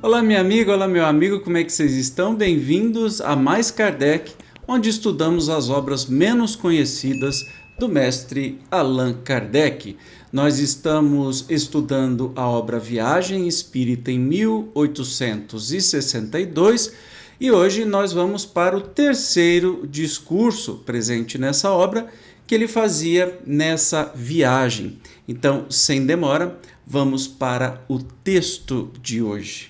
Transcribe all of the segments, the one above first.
Olá, minha amiga, olá, meu amigo, como é que vocês estão? Bem-vindos a Mais Kardec, onde estudamos as obras menos conhecidas do mestre Allan Kardec. Nós estamos estudando a obra Viagem Espírita em 1862 e hoje nós vamos para o terceiro discurso presente nessa obra que ele fazia nessa viagem. Então, sem demora, vamos para o texto de hoje.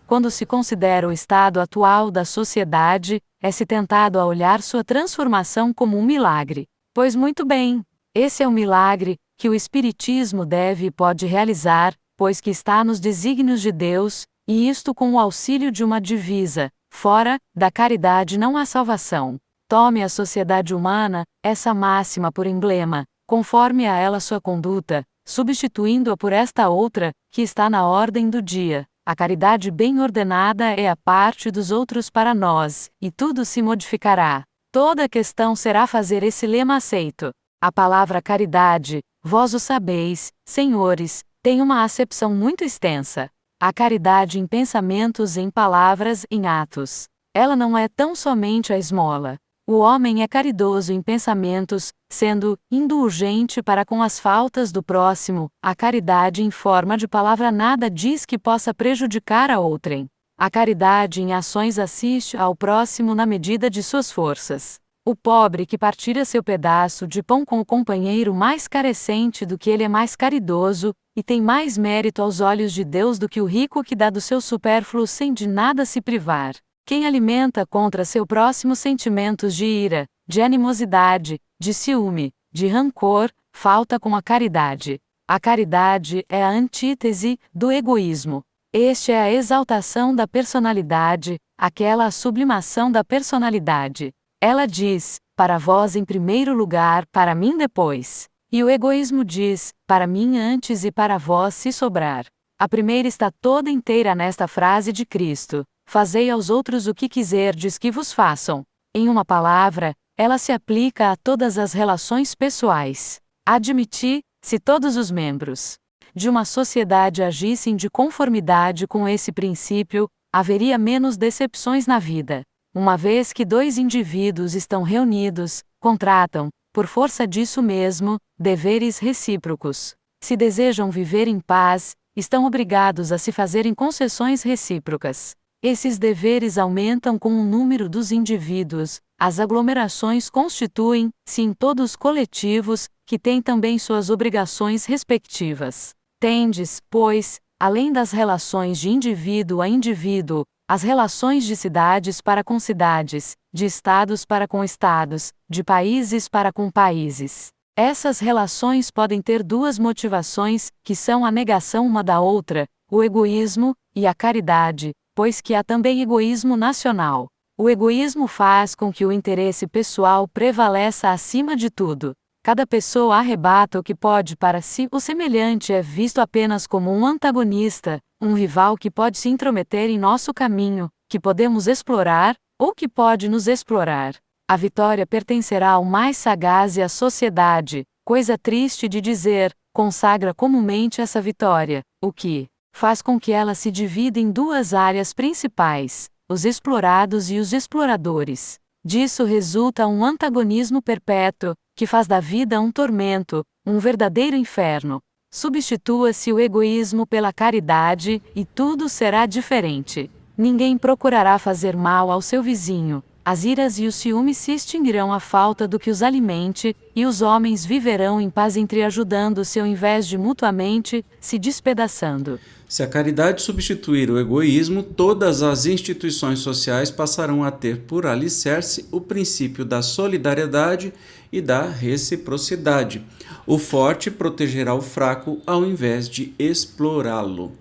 Quando se considera o estado atual da sociedade, é-se tentado a olhar sua transformação como um milagre. Pois muito bem, esse é o milagre que o Espiritismo deve e pode realizar, pois que está nos desígnios de Deus, e isto com o auxílio de uma divisa: fora da caridade não há salvação. Tome a sociedade humana essa máxima por emblema, conforme a ela sua conduta, substituindo-a por esta outra, que está na ordem do dia. A caridade bem ordenada é a parte dos outros para nós, e tudo se modificará. Toda a questão será fazer esse lema aceito. A palavra caridade, vós o sabeis, senhores, tem uma acepção muito extensa. A caridade em pensamentos, em palavras, em atos. Ela não é tão somente a esmola. O homem é caridoso em pensamentos, sendo indulgente para com as faltas do próximo. A caridade em forma de palavra nada diz que possa prejudicar a outrem. A caridade em ações assiste ao próximo na medida de suas forças. O pobre que partilha seu pedaço de pão com o companheiro mais carecente do que ele é mais caridoso, e tem mais mérito aos olhos de Deus do que o rico que dá do seu supérfluo sem de nada se privar. Quem alimenta contra seu próximo sentimentos de ira, de animosidade, de ciúme, de rancor, falta com a caridade. A caridade é a antítese do egoísmo. Este é a exaltação da personalidade, aquela a sublimação da personalidade. Ela diz: para vós em primeiro lugar, para mim depois. E o egoísmo diz: para mim antes e para vós se sobrar. A primeira está toda inteira nesta frase de Cristo: fazei aos outros o que quiserdes que vos façam. Em uma palavra, ela se aplica a todas as relações pessoais. Admiti, se todos os membros de uma sociedade agissem de conformidade com esse princípio, haveria menos decepções na vida. Uma vez que dois indivíduos estão reunidos, contratam, por força disso mesmo, deveres recíprocos. Se desejam viver em paz, estão obrigados a se fazerem concessões recíprocas. Esses deveres aumentam com o número dos indivíduos, as aglomerações constituem-se em todos coletivos, que têm também suas obrigações respectivas. Tendes, pois, além das relações de indivíduo a indivíduo, as relações de cidades para com cidades, de estados para com estados, de países para com países. Essas relações podem ter duas motivações, que são a negação uma da outra, o egoísmo e a caridade, pois que há também egoísmo nacional. O egoísmo faz com que o interesse pessoal prevaleça acima de tudo. Cada pessoa arrebata o que pode para si. O semelhante é visto apenas como um antagonista, um rival que pode se intrometer em nosso caminho, que podemos explorar, ou que pode nos explorar. A vitória pertencerá ao mais sagaz e à sociedade. Coisa triste de dizer, consagra comumente essa vitória, o que faz com que ela se divida em duas áreas principais: os explorados e os exploradores. Disso resulta um antagonismo perpétuo, que faz da vida um tormento, um verdadeiro inferno. Substitua-se o egoísmo pela caridade, e tudo será diferente. Ninguém procurará fazer mal ao seu vizinho. As iras e os ciúmes se extinguirão à falta do que os alimente, e os homens viverão em paz entreajudando-se ao invés de mutuamente se despedaçando. Se a caridade substituir o egoísmo, todas as instituições sociais passarão a ter por alicerce o princípio da solidariedade e da reciprocidade. O forte protegerá o fraco ao invés de explorá-lo.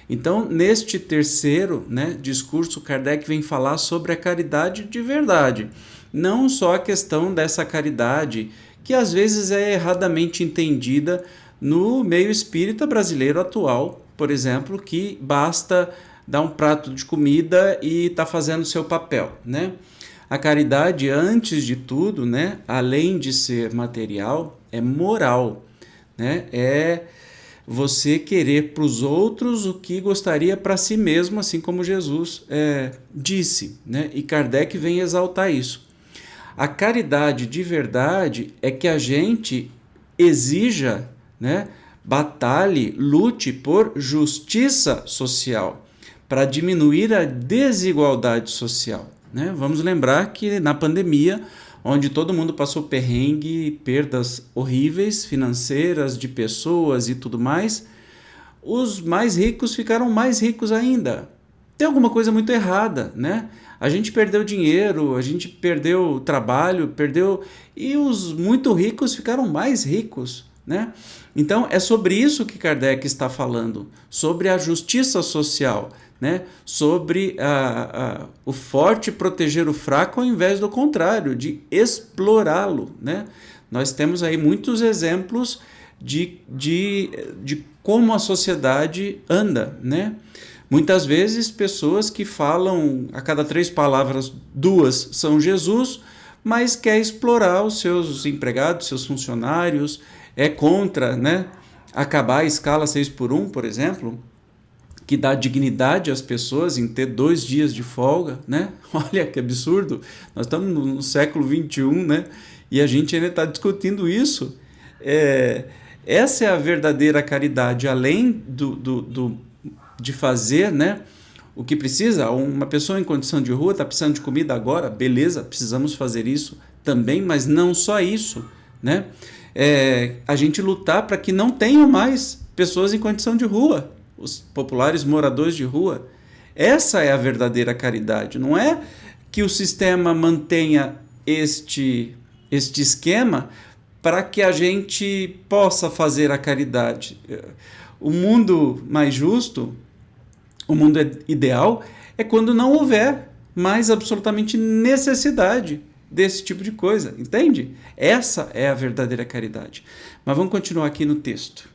Então, neste terceiro discurso, Kardec vem falar sobre a caridade de verdade. Não só a questão dessa caridade, que às vezes é erradamente entendida no meio espírita brasileiro atual, por exemplo, que basta dar um prato de comida e está fazendo seu papel, né? A caridade, antes de tudo, além de ser material, é moral, né? você querer para os outros o que gostaria para si mesmo, assim como Jesus disse, né? E Kardec vem exaltar isso. A caridade de verdade é que a gente exija, né, batalhe, lute por justiça social, para diminuir a desigualdade social, né? Vamos lembrar que na pandemia, onde todo mundo passou perrengue, perdas horríveis financeiras de pessoas e tudo mais, os mais ricos ficaram mais ricos ainda. Tem alguma coisa muito errada, né? A gente perdeu dinheiro, a gente perdeu trabalho, e os muito ricos ficaram mais ricos, né? Então é sobre isso que Kardec está falando, sobre a justiça social, né? Sobre o forte proteger o fraco ao invés do contrário, de explorá-lo, né? Nós temos aí muitos exemplos de como a sociedade anda, né? Muitas vezes pessoas que falam a cada 3 palavras, 2 são Jesus, mas quer explorar os seus empregados, seus funcionários, é contra, né, acabar a escala 6x1, por exemplo, que dá dignidade às pessoas em ter 2 dias de folga, né? Olha que absurdo, nós estamos no século XXI, né? E a gente ainda está discutindo isso. Essa é a verdadeira caridade, além de fazer, né, o que precisa. Uma pessoa em condição de rua está precisando de comida agora, beleza, precisamos fazer isso também, mas não só isso, né? A gente lutar para que não tenham mais pessoas em condição de rua, os populares moradores de rua. Essa é a verdadeira caridade. Não é que o sistema mantenha este esquema para que a gente possa fazer a caridade. O mundo mais justo, o mundo ideal, é quando não houver mais absolutamente necessidade desse tipo de coisa, entende? Essa é a verdadeira caridade. Mas vamos continuar aqui no texto.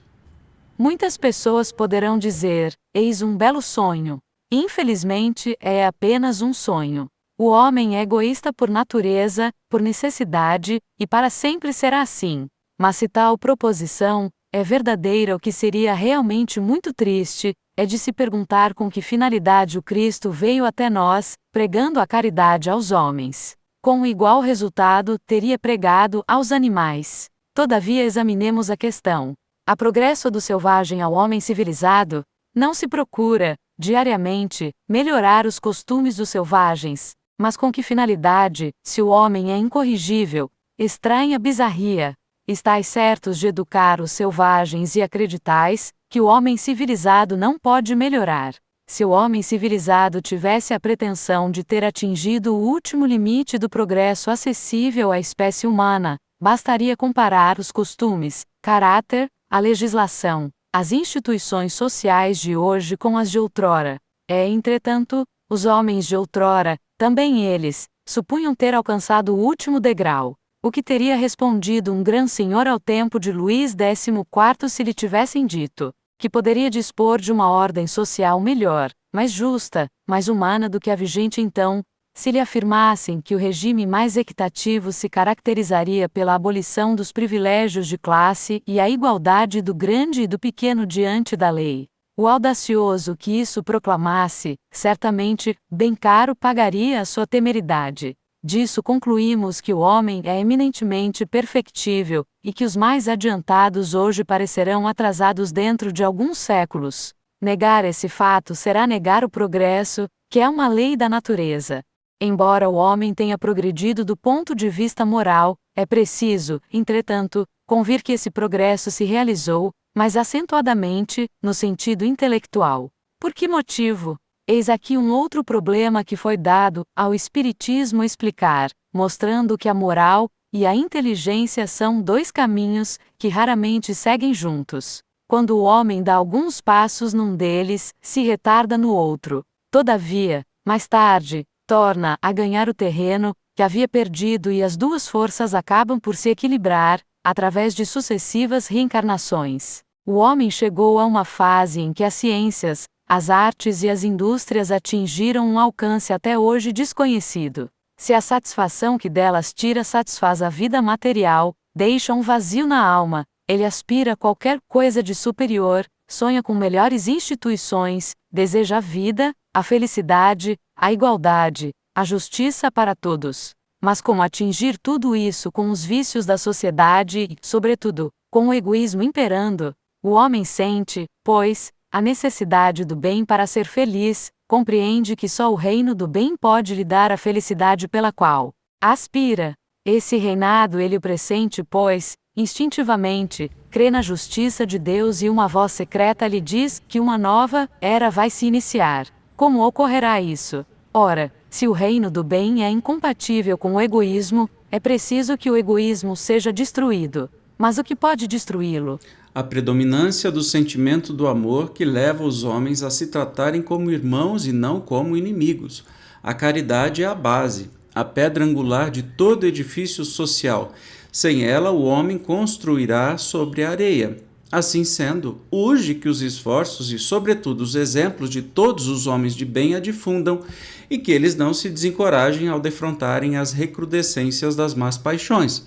Muitas pessoas poderão dizer: eis um belo sonho. Infelizmente, é apenas um sonho. O homem é egoísta por natureza, por necessidade, e para sempre será assim. Mas se tal proposição é verdadeira, o que seria realmente muito triste é de se perguntar com que finalidade o Cristo veio até nós, pregando a caridade aos homens. Com igual resultado teria pregado aos animais. Todavia, examinemos a questão. A progresso do selvagem ao homem civilizado, não se procura, diariamente, melhorar os costumes dos selvagens, mas com que finalidade, se o homem é incorrigível, estranha bizarria, estais certos de educar os selvagens e acreditais que o homem civilizado não pode melhorar. Se o homem civilizado tivesse a pretensão de ter atingido o último limite do progresso acessível à espécie humana, bastaria comparar os costumes, caráter, a legislação, as instituições sociais de hoje com as de outrora. Entretanto, os homens de outrora, também eles, supunham ter alcançado o último degrau. O que teria respondido um grande senhor ao tempo de Luís XIV se lhe tivessem dito que poderia dispor de uma ordem social melhor, mais justa, mais humana do que a vigente então, se lhe afirmassem que o regime mais equitativo se caracterizaria pela abolição dos privilégios de classe e a igualdade do grande e do pequeno diante da lei. O audacioso que isso proclamasse, certamente, bem caro pagaria a sua temeridade. Disso concluímos que o homem é eminentemente perfectível, e que os mais adiantados hoje parecerão atrasados dentro de alguns séculos. Negar esse fato será negar o progresso, que é uma lei da natureza. Embora o homem tenha progredido do ponto de vista moral, é preciso, entretanto, convir que esse progresso se realizou, mais acentuadamente, no sentido intelectual. Por que motivo? Eis aqui um outro problema que foi dado ao Espiritismo explicar, mostrando que a moral e a inteligência são 2 caminhos que raramente seguem juntos. Quando o homem dá alguns passos num deles, se retarda no outro. Todavia, mais tarde, torna a ganhar o terreno que havia perdido e as 2 forças acabam por se equilibrar, através de sucessivas reencarnações. O homem chegou a uma fase em que as ciências, as artes e as indústrias atingiram um alcance até hoje desconhecido. Se a satisfação que delas tira satisfaz a vida material, deixa um vazio na alma, Ele aspira a qualquer coisa de superior, sonha com melhores instituições, deseja a vida, a felicidade, a igualdade, a justiça para todos. Mas como atingir tudo isso com os vícios da sociedade e, sobretudo, com o egoísmo imperando? O homem sente, pois, a necessidade do bem para ser feliz, compreende que só o reino do bem pode lhe dar a felicidade pela qual aspira. Esse reinado ele o pressente, pois, instintivamente, crê na justiça de Deus e uma voz secreta lhe diz que uma nova era vai se iniciar. Como ocorrerá isso? Ora, se o reino do bem é incompatível com o egoísmo, é preciso que o egoísmo seja destruído. Mas o que pode destruí-lo? A predominância do sentimento do amor que leva os homens a se tratarem como irmãos e não como inimigos. A caridade é a base, a pedra angular de todo edifício social. Sem ela, o homem construirá sobre a areia. Assim sendo, urge que os esforços e, sobretudo, os exemplos de todos os homens de bem a difundam e que eles não se desencorajem ao defrontarem as recrudescências das más paixões.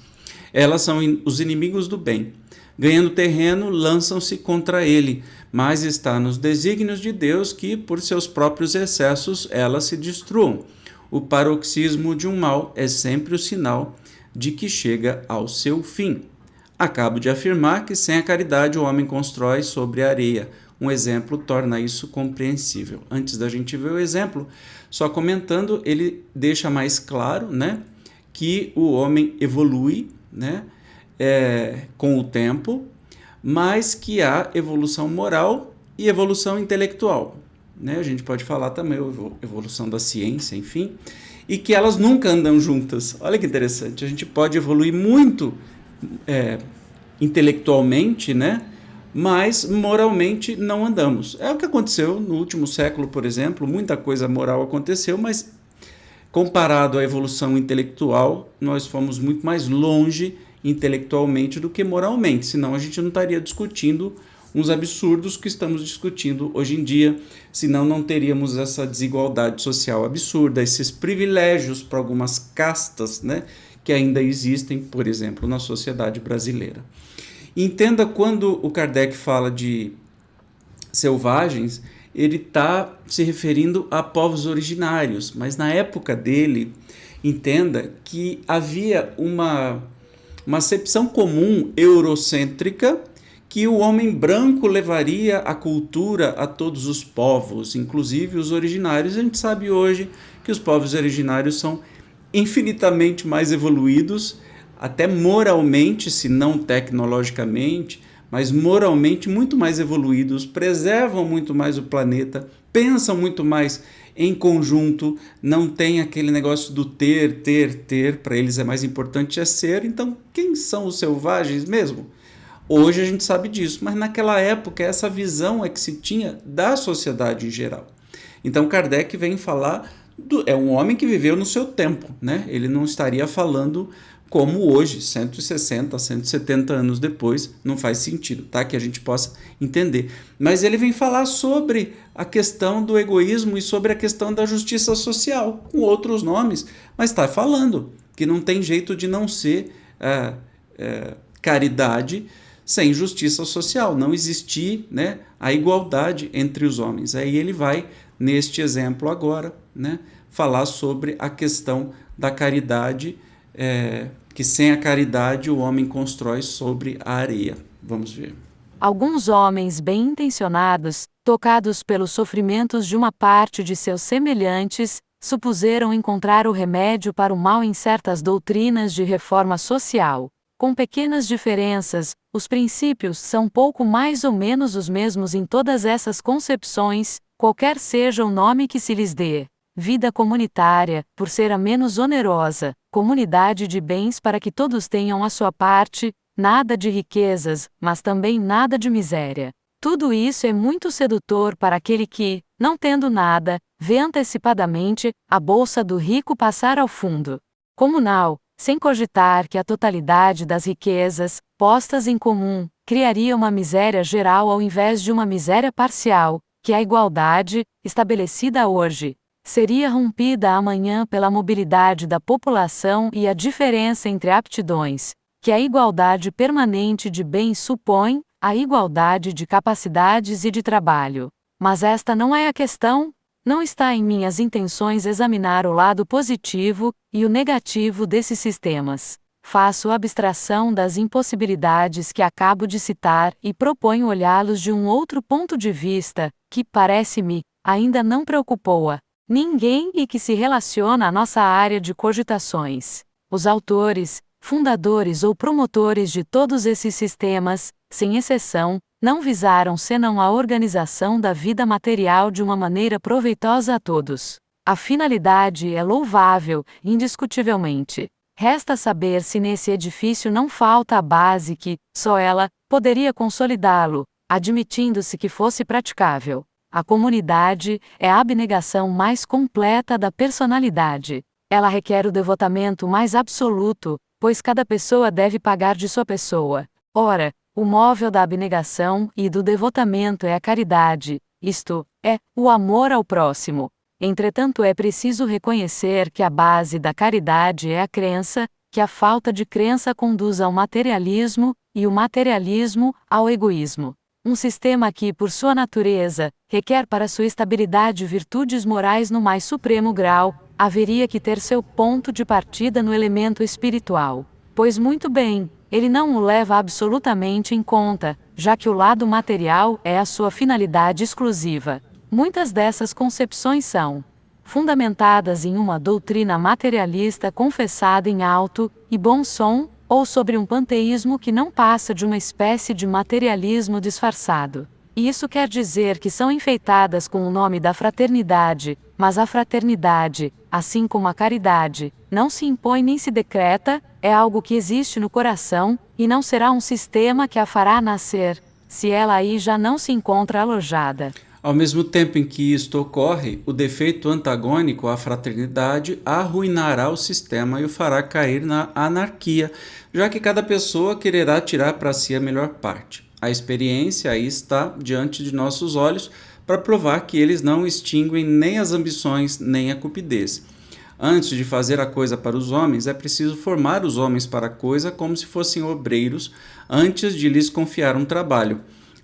Elas são os inimigos do bem. Ganhando terreno, lançam-se contra ele, mas está nos desígnios de Deus que, por seus próprios excessos, elas se destruam. O paroxismo de um mal é sempre o sinal de que chega ao seu fim. Acabo de afirmar que sem a caridade o homem constrói sobre a areia. Um exemplo torna isso compreensível. Antes da gente ver o exemplo, só comentando, ele deixa mais claro, que o homem evolui, com o tempo, mas que há evolução moral e evolução intelectual. A gente pode falar também evolução da ciência, enfim, e que elas nunca andam juntas. Olha que interessante, a gente pode evoluir muito intelectualmente, mas moralmente não andamos. É o que aconteceu no último século, por exemplo, muita coisa moral aconteceu, mas comparado à evolução intelectual, nós fomos muito mais longe intelectualmente do que moralmente, senão a gente não estaria discutindo uns absurdos que estamos discutindo hoje em dia, senão não teríamos essa desigualdade social absurda, esses privilégios para algumas castas, que ainda existem, por exemplo, na sociedade brasileira. Entenda, quando o Kardec fala de selvagens, ele está se referindo a povos originários, mas na época dele, entenda que havia uma acepção comum eurocêntrica que o homem branco levaria a cultura a todos os povos, inclusive os originários. A gente sabe hoje que os povos originários são infinitamente mais evoluídos, até moralmente, se não tecnologicamente, mas moralmente muito mais evoluídos, preservam muito mais o planeta, pensam muito mais em conjunto, não tem aquele negócio do ter, para eles é mais importante ser. Então, quem são os selvagens mesmo? Hoje a gente sabe disso, mas naquela época essa visão é que se tinha da sociedade em geral. Então Kardec vem falar, é um homem que viveu no seu tempo, Ele não estaria falando como hoje, 160, 170 anos depois, não faz sentido, que a gente possa entender. Mas ele vem falar sobre a questão do egoísmo e sobre a questão da justiça social, com outros nomes, mas está falando que não tem jeito de não ser caridade sem justiça social, não existir a igualdade entre os homens. Aí ele vai, neste exemplo agora, falar sobre a questão da caridade, que sem a caridade o homem constrói sobre a areia. Vamos ver. Alguns homens bem-intencionados, tocados pelos sofrimentos de uma parte de seus semelhantes, supuseram encontrar o remédio para o mal em certas doutrinas de reforma social. Com pequenas diferenças, os princípios são pouco mais ou menos os mesmos em todas essas concepções, qualquer seja o nome que se lhes dê. Vida comunitária, por ser a menos onerosa, comunidade de bens para que todos tenham a sua parte, nada de riquezas, mas também nada de miséria. Tudo isso é muito sedutor para aquele que, não tendo nada, vê antecipadamente a bolsa do rico passar ao fundo comunal, sem cogitar que a totalidade das riquezas, postas em comum, criaria uma miséria geral ao invés de uma miséria parcial, que a igualdade, estabelecida hoje, seria rompida amanhã pela mobilidade da população e a diferença entre aptidões, que a igualdade permanente de bens supõe a igualdade de capacidades e de trabalho. Mas esta não é a questão. Não está em minhas intenções examinar o lado positivo e o negativo desses sistemas. Faço abstração das impossibilidades que acabo de citar e proponho olhá-los de um outro ponto de vista, que, parece-me, ainda não preocupou-a ninguém e que se relaciona à nossa área de cogitações. Os autores, fundadores ou promotores de todos esses sistemas, sem exceção, não visaram senão a organização da vida material de uma maneira proveitosa a todos. A finalidade é louvável, indiscutivelmente. Resta saber se nesse edifício não falta a base que, só ela, poderia consolidá-lo, admitindo-se que fosse praticável. A comunidade é a abnegação mais completa da personalidade. Ela requer o devotamento mais absoluto, pois cada pessoa deve pagar de sua pessoa. Ora, o móvel da abnegação e do devotamento é a caridade, isto é, o amor ao próximo. Entretanto, é preciso reconhecer que a base da caridade é a crença, que a falta de crença conduz ao materialismo, e o materialismo ao egoísmo. Um sistema que, por sua natureza, requer para sua estabilidade virtudes morais no mais supremo grau, haveria que ter seu ponto de partida no elemento espiritual. Pois muito bem, ele não o leva absolutamente em conta, já que o lado material é a sua finalidade exclusiva. Muitas dessas concepções são fundamentadas em uma doutrina materialista confessada em alto e bom som, ou sobre um panteísmo que não passa de uma espécie de materialismo disfarçado. E isso quer dizer que são enfeitadas com o nome da fraternidade, mas a fraternidade, assim como a caridade, não se impõe nem se decreta, é algo que existe no coração, e não será um sistema que a fará nascer, se ela aí já não se encontra alojada. Ao mesmo tempo em que isto ocorre, o defeito antagônico à fraternidade arruinará o sistema e o fará cair na anarquia, já que cada pessoa quererá tirar para si a melhor parte. A experiência aí está diante de nossos olhos para provar que eles não extinguem nem as ambições nem a cupidez. Antes de fazer a coisa para os homens, é preciso formar os homens para a coisa como se fossem obreiros, antes de lhes confiar um trabalho.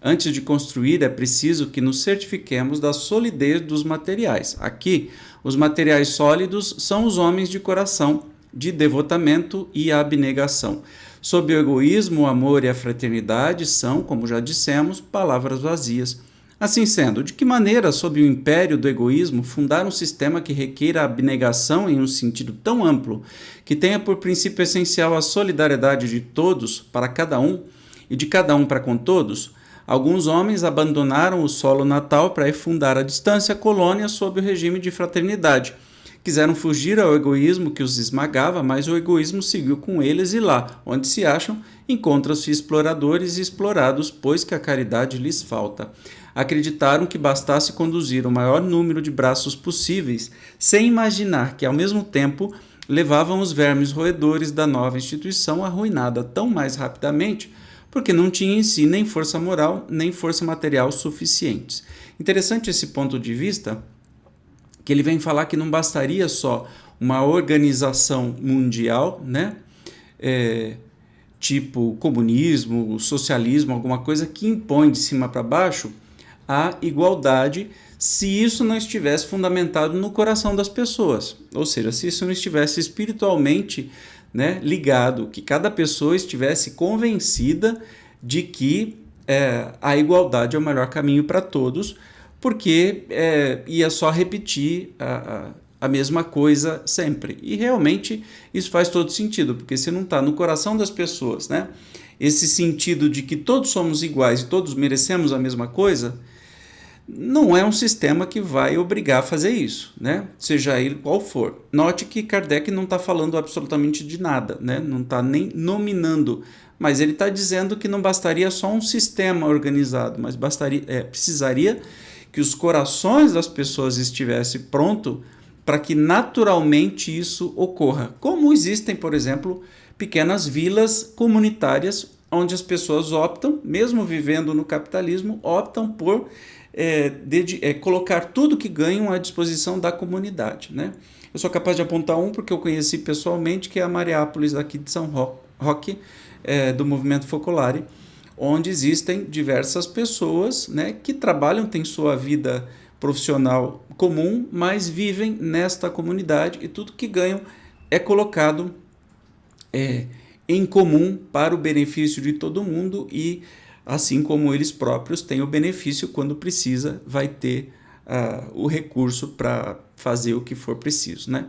Antes de construir, é preciso que nos certifiquemos da solidez dos materiais. Aqui, os materiais sólidos são os homens de coração, de devotamento e abnegação. Sob o egoísmo, o amor e a fraternidade são, como já dissemos, palavras vazias. Assim sendo, de que maneira, sob o império do egoísmo, fundar um sistema que requeira a abnegação em um sentido tão amplo, que tenha por princípio essencial a solidariedade de todos para cada um e de cada um para com todos? Alguns homens abandonaram o solo natal para ir fundar à distância colônias sob o regime de fraternidade. Quiseram fugir ao egoísmo que os esmagava, mas o egoísmo seguiu com eles e lá, onde se acham, encontram-se exploradores e explorados, pois que a caridade lhes falta. Acreditaram que bastasse conduzir o maior número de braços possíveis, sem imaginar que, ao mesmo tempo, levavam os vermes roedores da nova instituição arruinada tão mais rapidamente, porque não tinha em si nem força moral, nem força material suficientes. Interessante esse ponto de vista, que ele vem falar que não bastaria só uma organização mundial, né? Tipo comunismo, socialismo, alguma coisa que impõe de cima para baixo a igualdade, se isso não estivesse fundamentado no coração das pessoas. Ou seja, se isso não estivesse espiritualmente, né, ligado, que cada pessoa estivesse convencida de que a igualdade é o melhor caminho para todos, porque ia só repetir a mesma coisa sempre. E realmente isso faz todo sentido, porque se não está no coração das pessoas, né, esse sentido de que todos somos iguais e todos merecemos a mesma coisa, não é um sistema que vai obrigar a fazer isso, né? Seja ele qual for. Note que Kardec não está falando absolutamente de nada, né? Não está nem nominando, mas ele está dizendo que não bastaria só um sistema organizado, mas precisaria que os corações das pessoas estivessem prontos para que naturalmente isso ocorra. Como existem, por exemplo, pequenas vilas comunitárias onde as pessoas optam, mesmo vivendo no capitalismo, optam por colocar tudo que ganham à disposição da comunidade, né? Eu sou capaz de apontar um porque eu conheci pessoalmente, que é a Mariápolis aqui de São Roque, do movimento Focolare, onde existem diversas pessoas, né, que trabalham, têm sua vida profissional comum, mas vivem nesta comunidade e tudo que ganham é colocado em comum para o benefício de todo mundo e assim como eles próprios têm o benefício, quando precisa, vai ter o recurso para fazer o que for preciso, né?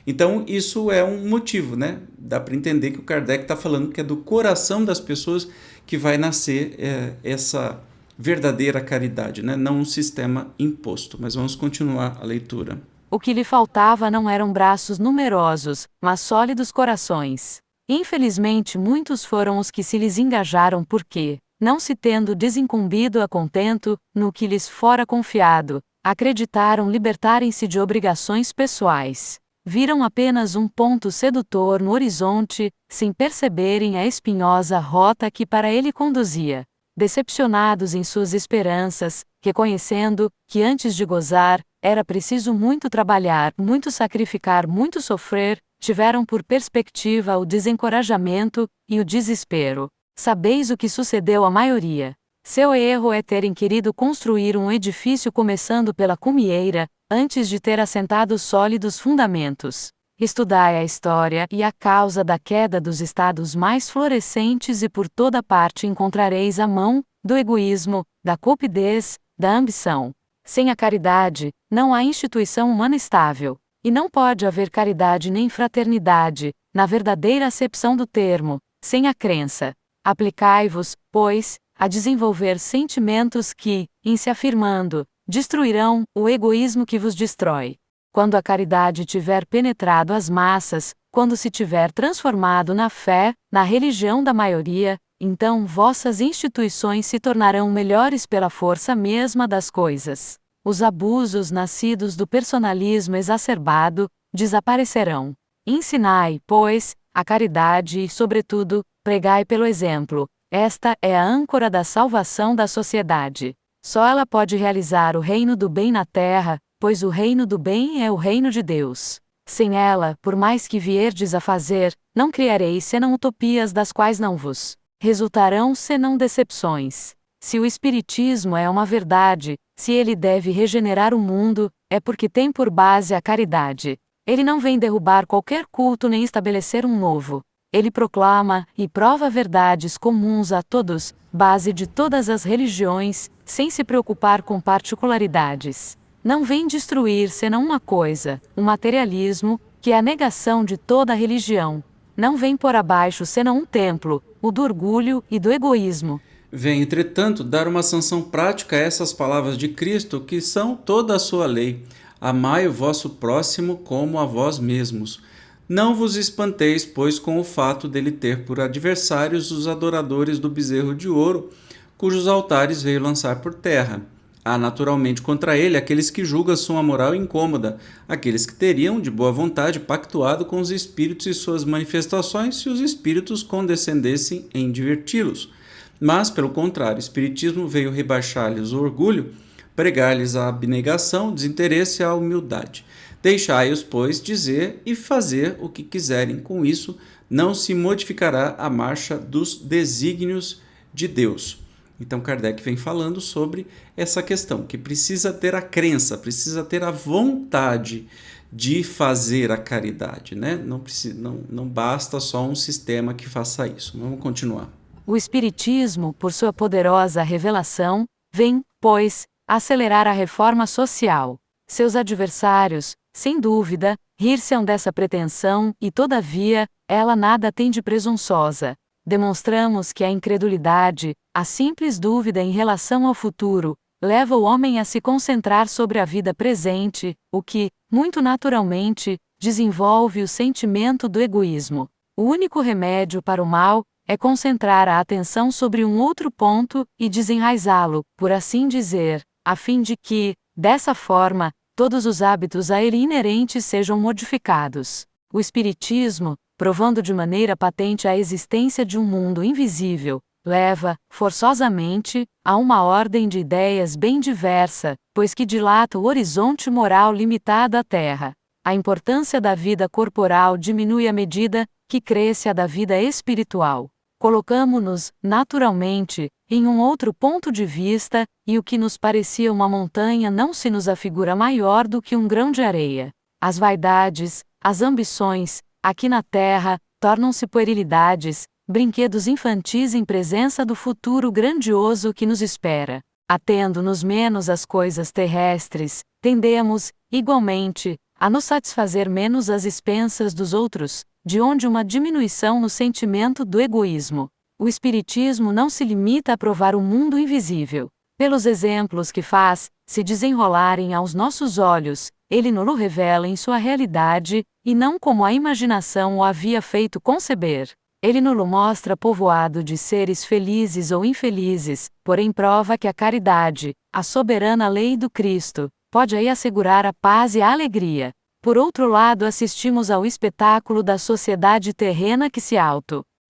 Então, isso é um motivo, né? Dá para entender que o Kardec está falando que é do coração das pessoas que vai nascer essa verdadeira caridade, né? Não um sistema imposto. Mas vamos continuar a leitura. O que lhe faltava não eram braços numerosos, mas sólidos corações. Infelizmente, muitos foram os que se lhes engajaram porque, não se tendo desincumbido a contento, no que lhes fora confiado, acreditaram libertarem-se de obrigações pessoais. Viram apenas um ponto sedutor no horizonte, sem perceberem a espinhosa rota que para ele conduzia. Decepcionados em suas esperanças, reconhecendo que antes de gozar, era preciso muito trabalhar, muito sacrificar, muito sofrer, tiveram por perspectiva o desencorajamento e o desespero. Sabeis o que sucedeu à maioria. Seu erro é terem querido construir um edifício começando pela cumieira, antes de ter assentado sólidos fundamentos. Estudai a história e a causa da queda dos estados mais florescentes e por toda parte encontrareis a mão do egoísmo, da cupidez, da ambição. Sem a caridade, não há instituição humana estável. E não pode haver caridade nem fraternidade, na verdadeira acepção do termo, sem a crença. Aplicai-vos, pois, a desenvolver sentimentos que, em se afirmando, destruirão o egoísmo que vos destrói. Quando a caridade tiver penetrado as massas, quando se tiver transformado na fé, na religião da maioria, então vossas instituições se tornarão melhores pela força mesma das coisas. Os abusos nascidos do personalismo exacerbado desaparecerão. Ensinai, pois, a caridade e, sobretudo, pregai pelo exemplo. Esta é a âncora da salvação da sociedade. Só ela pode realizar o reino do bem na terra, pois o reino do bem é o reino de Deus. Sem ela, por mais que vierdes a fazer, não criareis senão utopias das quais não vos resultarão senão decepções. Se o Espiritismo é uma verdade, se ele deve regenerar o mundo, é porque tem por base a caridade. Ele não vem derrubar qualquer culto nem estabelecer um novo. Ele proclama e prova verdades comuns a todos, base de todas as religiões, sem se preocupar com particularidades. Não vem destruir senão uma coisa, o materialismo, que é a negação de toda a religião. Não vem por abaixo senão um templo, o do orgulho e do egoísmo. Vem, entretanto, dar uma sanção prática a essas palavras de Cristo, que são toda a sua lei. Amai o vosso próximo como a vós mesmos. Não vos espanteis, pois, com o fato dele ter por adversários os adoradores do bezerro de ouro, cujos altares veio lançar por terra. Há naturalmente contra ele aqueles que julgam sua moral incômoda, aqueles que teriam, de boa vontade, pactuado com os espíritos e suas manifestações se os espíritos condescendessem em diverti-los. Mas, pelo contrário, o Espiritismo veio rebaixar-lhes o orgulho, pregar-lhes a abnegação, o desinteresse e a humildade. Deixai-os, pois, dizer e fazer o que quiserem. Com isso, não se modificará a marcha dos desígnios de Deus. Então, Kardec vem falando sobre essa questão, que precisa ter a crença, precisa ter a vontade de fazer a caridade, né? Não basta só um sistema que faça isso. Vamos continuar. O Espiritismo, por sua poderosa revelação, vem, pois, acelerar a reforma social. Seus adversários, sem dúvida, rir-se-ão dessa pretensão e, todavia, ela nada tem de presunçosa. Demonstramos que a incredulidade, a simples dúvida em relação ao futuro, leva o homem a se concentrar sobre a vida presente, o que, muito naturalmente, desenvolve o sentimento do egoísmo. O único remédio para o mal é concentrar a atenção sobre um outro ponto e desenraizá-lo, por assim dizer, a fim de que, dessa forma, todos os hábitos a ele inerentes sejam modificados. O Espiritismo, provando de maneira patente a existência de um mundo invisível, leva, forçosamente, a uma ordem de ideias bem diversa, pois que dilata o horizonte moral limitado à Terra. A importância da vida corporal diminui à medida que cresce a da vida espiritual. Colocamo-nos, naturalmente, em um outro ponto de vista, e o que nos parecia uma montanha não se nos afigura maior do que um grão de areia. As vaidades, as ambições, aqui na terra, tornam-se puerilidades, brinquedos infantis em presença do futuro grandioso que nos espera. Atendo-nos menos às coisas terrestres, tendemos, igualmente, a nos satisfazer menos às expensas dos outros, de onde uma diminuição no sentimento do egoísmo. O Espiritismo não se limita a provar o mundo invisível. Pelos exemplos que faz se desenrolarem aos nossos olhos, ele nos revela em sua realidade, e não como a imaginação o havia feito conceber. Ele nos mostra povoado de seres felizes ou infelizes, porém prova que a caridade, a soberana lei do Cristo, pode aí assegurar a paz e a alegria. Por outro lado, assistimos ao espetáculo da sociedade terrena que se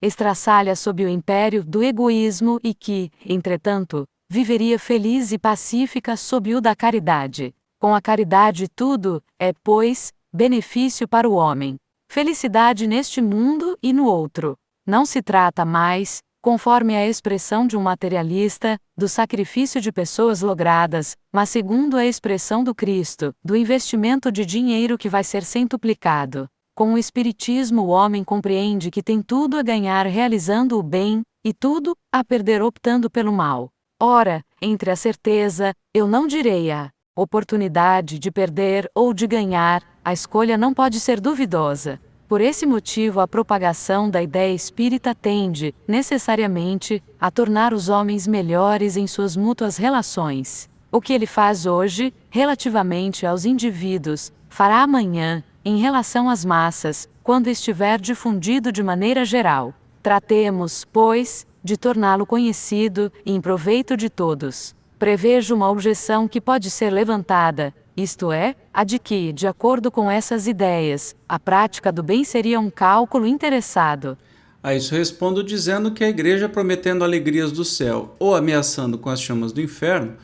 estraçalha sob o império do egoísmo e que, entretanto, viveria feliz e pacífica sob o da caridade. Com a caridade tudo é, pois, benefício para o homem. Felicidade neste mundo e no outro. Não se trata mais, conforme a expressão de um materialista, do sacrifício de pessoas logradas, mas segundo a expressão do Cristo, do investimento de dinheiro que vai ser centuplicado. Com o Espiritismo o homem compreende que tem tudo a ganhar realizando o bem, e tudo a perder optando pelo mal. Ora, entre a certeza, eu não direi a oportunidade de perder ou de ganhar, a escolha não pode ser duvidosa. Por esse motivo a propagação da ideia espírita tende, necessariamente, a tornar os homens melhores em suas mútuas relações. O que ele faz hoje, relativamente aos indivíduos, fará amanhã, em relação às massas, quando estiver difundido de maneira geral. Tratemos, pois, de torná-lo conhecido e em proveito de todos. Prevejo uma objeção que pode ser levantada, isto é, a de que, de acordo com essas ideias, a prática do bem seria um cálculo interessado. A isso respondo dizendo que a igreja, prometendo alegrias do céu ou ameaçando com as chamas do inferno,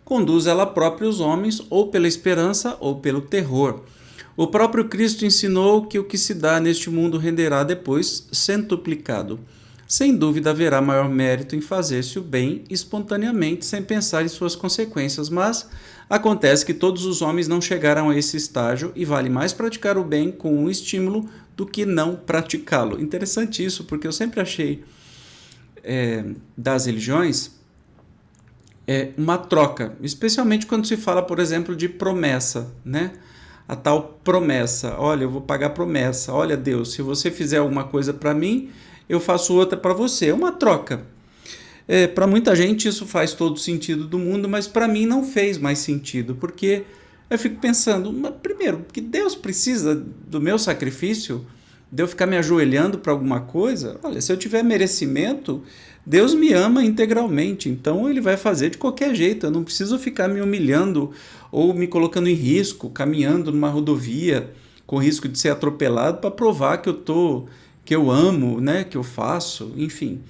conduz ela própria os homens ou pela esperança ou pelo terror. O próprio Cristo ensinou que o que se dá neste mundo renderá depois centuplicado. Sem dúvida haverá maior mérito em fazer-se o bem espontaneamente, sem pensar em suas consequências, mas acontece que todos os homens não chegaram a esse estágio e vale mais praticar o bem com um estímulo do que não praticá-lo. Interessante isso, porque eu sempre achei das religiões uma troca, especialmente quando se fala, por exemplo, de promessa, né? A tal promessa, olha, eu vou pagar promessa, olha Deus, se você fizer alguma coisa para mim, eu faço outra para você. É uma troca. Para muita gente isso faz todo sentido do mundo, mas para mim não fez mais sentido, porque eu fico pensando, primeiro, que Deus precisa do meu sacrifício, de eu ficar me ajoelhando para alguma coisa? Olha, se eu tiver merecimento, Deus me ama integralmente, então Ele vai fazer de qualquer jeito, eu não preciso ficar me humilhando ou me colocando em risco, caminhando numa rodovia com risco de ser atropelado para provar que eu amo, né, que eu faço, enfim.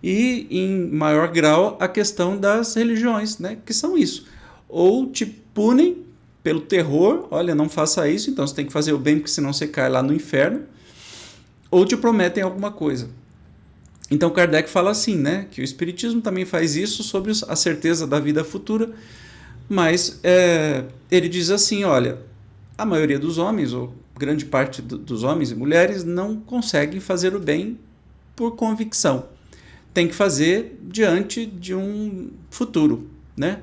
E, em maior grau, a questão das religiões, né, que são isso. Ou te punem pelo terror, olha, não faça isso, então você tem que fazer o bem, porque senão você cai lá no inferno, ou te prometem alguma coisa. Então Kardec fala assim, né, que o Espiritismo também faz isso sobre a certeza da vida futura, mas ele diz assim, olha, a maioria dos homens, ou grande parte dos homens e mulheres, não conseguem fazer o bem por convicção. Tem que fazer diante de um futuro, né?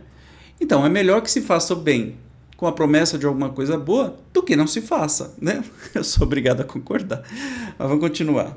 Então, é melhor que se faça o bem com a promessa de alguma coisa boa do que não se faça, né? Eu sou obrigado a concordar. Mas vamos continuar.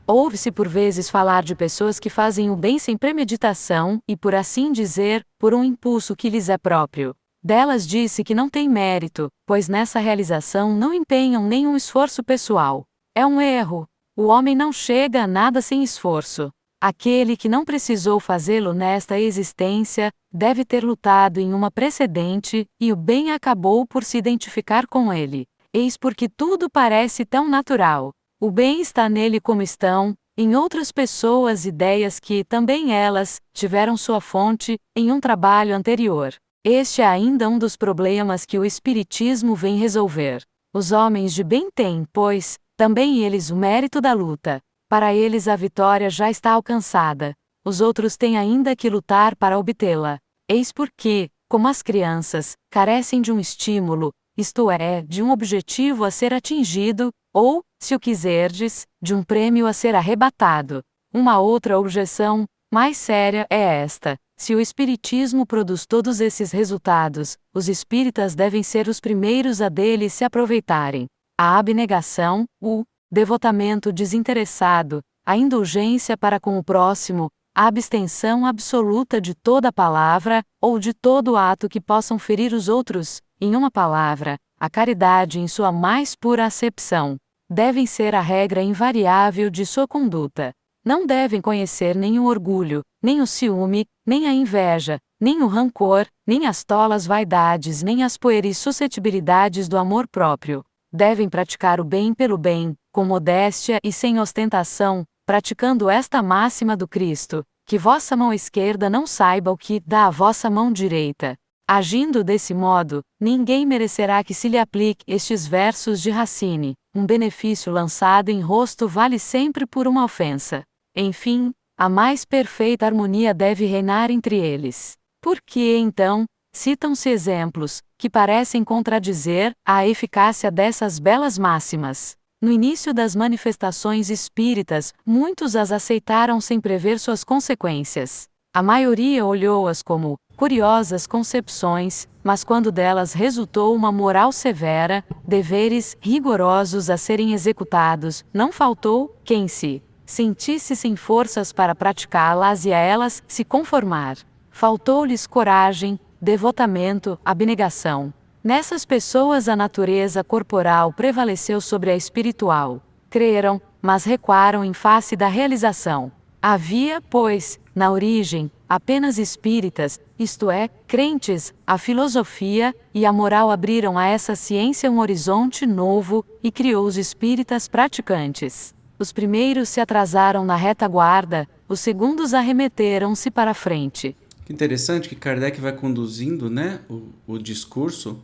Ouve-se por vezes falar de pessoas que fazem o bem sem premeditação e, por assim dizer, por um impulso que lhes é próprio. Delas disse que não tem mérito, pois nessa realização não empenham nenhum esforço pessoal. É um erro. O homem não chega a nada sem esforço. Aquele que não precisou fazê-lo nesta existência, deve ter lutado em uma precedente, e o bem acabou por se identificar com ele. Eis porque tudo parece tão natural. O bem está nele como estão, em outras pessoas ideias que, também elas, tiveram sua fonte, em um trabalho anterior. Este é ainda um dos problemas que o Espiritismo vem resolver. Os homens de bem têm, pois, também eles o mérito da luta. Para eles a vitória já está alcançada. Os outros têm ainda que lutar para obtê-la. Eis porque, como as crianças, carecem de um estímulo, isto é, de um objetivo a ser atingido, ou, se o quiserdes, de um prêmio a ser arrebatado. Uma outra objeção, mais séria, é esta: se o Espiritismo produz todos esses resultados, os espíritas devem ser os primeiros a deles se aproveitarem. A abnegação, o devotamento desinteressado, a indulgência para com o próximo, a abstenção absoluta de toda palavra, ou de todo ato que possam ferir os outros, em uma palavra, a caridade em sua mais pura acepção, devem ser a regra invariável de sua conduta. Não devem conhecer nem o orgulho, nem o ciúme, nem a inveja, nem o rancor, nem as tolas vaidades, nem as pueris suscetibilidades do amor próprio. Devem praticar o bem pelo bem, com modéstia e sem ostentação, praticando esta máxima do Cristo: que vossa mão esquerda não saiba o que dá a vossa mão direita. Agindo desse modo, ninguém merecerá que se lhe aplique estes versos de Racine: um benefício lançado em rosto vale sempre por uma ofensa. Enfim, a mais perfeita harmonia deve reinar entre eles. Porque, então, citam-se exemplos, que parecem contradizer a eficácia dessas belas máximas. No início das manifestações espíritas, muitos as aceitaram sem prever suas consequências. A maioria olhou-as como curiosas concepções, mas quando delas resultou uma moral severa, deveres rigorosos a serem executados, não faltou quem se sentisse sem forças para praticá-las e a elas se conformar. Faltou-lhes coragem, devotamento, abnegação. Nessas pessoas a natureza corporal prevaleceu sobre a espiritual. Creram, mas recuaram em face da realização. Havia, pois, na origem, apenas espíritas, isto é, crentes. A filosofia e a moral abriram a essa ciência um horizonte novo, e criou os espíritas praticantes. Os primeiros se atrasaram na retaguarda, os segundos arremeteram-se para a frente. Que interessante que Kardec vai conduzindo, né, o discurso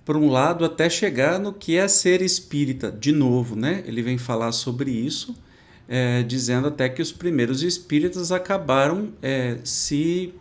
por um lado até chegar no que é ser espírita. De novo, né, ele vem falar sobre isso, dizendo até que os primeiros espíritas acabaram se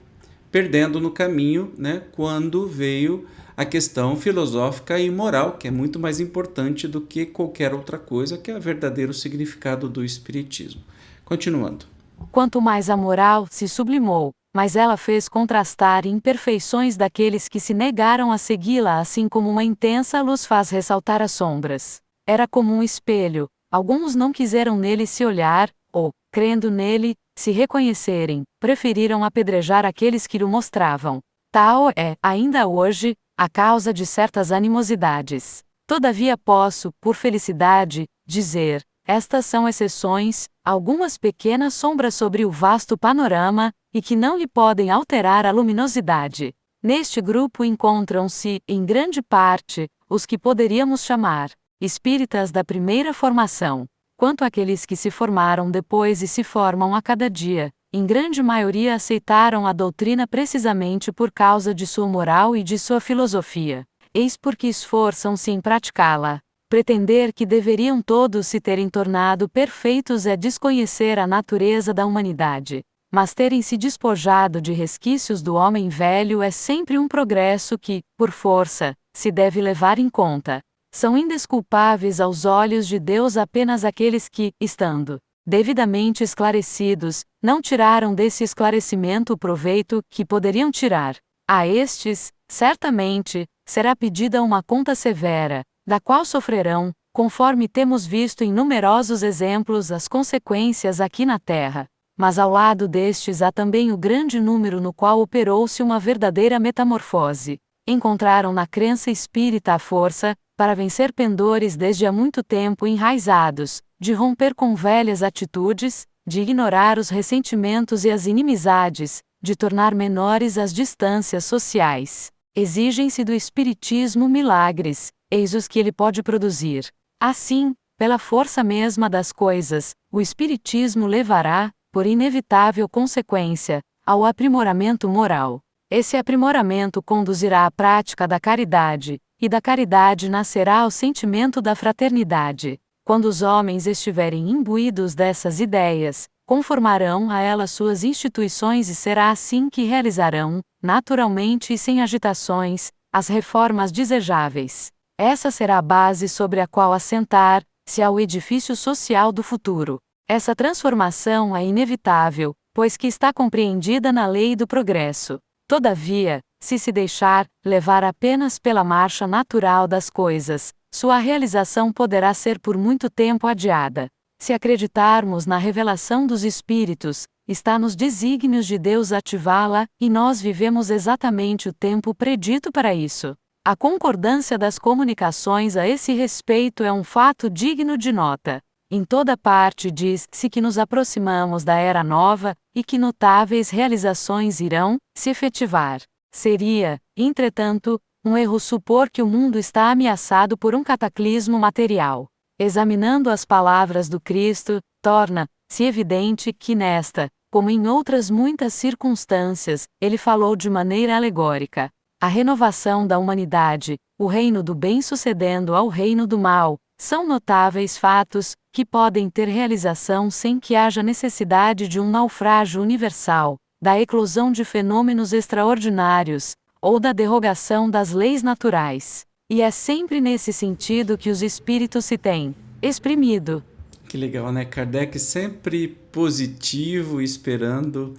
perdendo no caminho, né, quando veio a questão filosófica e moral, que é muito mais importante do que qualquer outra coisa, que é o verdadeiro significado do espiritismo. Continuando. Quanto mais a moral se sublimou, mas ela fez contrastar imperfeições daqueles que se negaram a segui-la, assim como uma intensa luz faz ressaltar as sombras. Era como um espelho, alguns não quiseram nele se olhar, ou, crendo nele, se reconhecerem, preferiram apedrejar aqueles que lhe mostravam. Tal é, ainda hoje, a causa de certas animosidades. Todavia posso, por felicidade, dizer: estas são exceções, algumas pequenas sombras sobre o vasto panorama, e que não lhe podem alterar a luminosidade. Neste grupo encontram-se, em grande parte, os que poderíamos chamar espíritas da primeira formação. Quanto àqueles que se formaram depois e se formam a cada dia, em grande maioria aceitaram a doutrina precisamente por causa de sua moral e de sua filosofia. Eis porque esforçam-se em praticá-la. Pretender que deveriam todos se terem tornado perfeitos é desconhecer a natureza da humanidade. Mas terem se despojado de resquícios do homem velho é sempre um progresso que, por força, se deve levar em conta. São indesculpáveis aos olhos de Deus apenas aqueles que, estando devidamente esclarecidos, não tiraram desse esclarecimento o proveito que poderiam tirar. A estes, certamente, será pedida uma conta severa, da qual sofrerão, conforme temos visto em numerosos exemplos, as consequências aqui na Terra. Mas ao lado destes há também o grande número no qual operou-se uma verdadeira metamorfose. Encontraram na crença espírita a força, para vencer pendores desde há muito tempo enraizados, de romper com velhas atitudes, de ignorar os ressentimentos e as inimizades, de tornar menores as distâncias sociais. Exigem-se do Espiritismo milagres, eis os que ele pode produzir. Assim, pela força mesma das coisas, o Espiritismo levará, por inevitável consequência, ao aprimoramento moral. Esse aprimoramento conduzirá à prática da caridade, e da caridade nascerá o sentimento da fraternidade. Quando os homens estiverem imbuídos dessas ideias, conformarão a elas suas instituições e será assim que realizarão, naturalmente e sem agitações, as reformas desejáveis. Essa será a base sobre a qual assentar-se ao edifício social do futuro. Essa transformação é inevitável, pois que está compreendida na lei do progresso. Todavia, se deixar levar apenas pela marcha natural das coisas, sua realização poderá ser por muito tempo adiada. Se acreditarmos na revelação dos Espíritos, está nos desígnios de Deus ativá-la, e nós vivemos exatamente o tempo predito para isso. A concordância das comunicações a esse respeito é um fato digno de nota. Em toda parte diz-se que nos aproximamos da Era Nova, e que notáveis realizações irão se efetivar. Seria, entretanto, um erro supor que o mundo está ameaçado por um cataclismo material. Examinando as palavras do Cristo, torna-se evidente que nesta, como em outras muitas circunstâncias, ele falou de maneira alegórica. A renovação da humanidade, o reino do bem sucedendo ao reino do mal, são notáveis fatos, que podem ter realização sem que haja necessidade de um naufrágio universal, da eclosão de fenômenos extraordinários, ou da derrogação das leis naturais. E é sempre nesse sentido que os espíritos se têm exprimido. Que legal, né? Kardec sempre positivo, esperando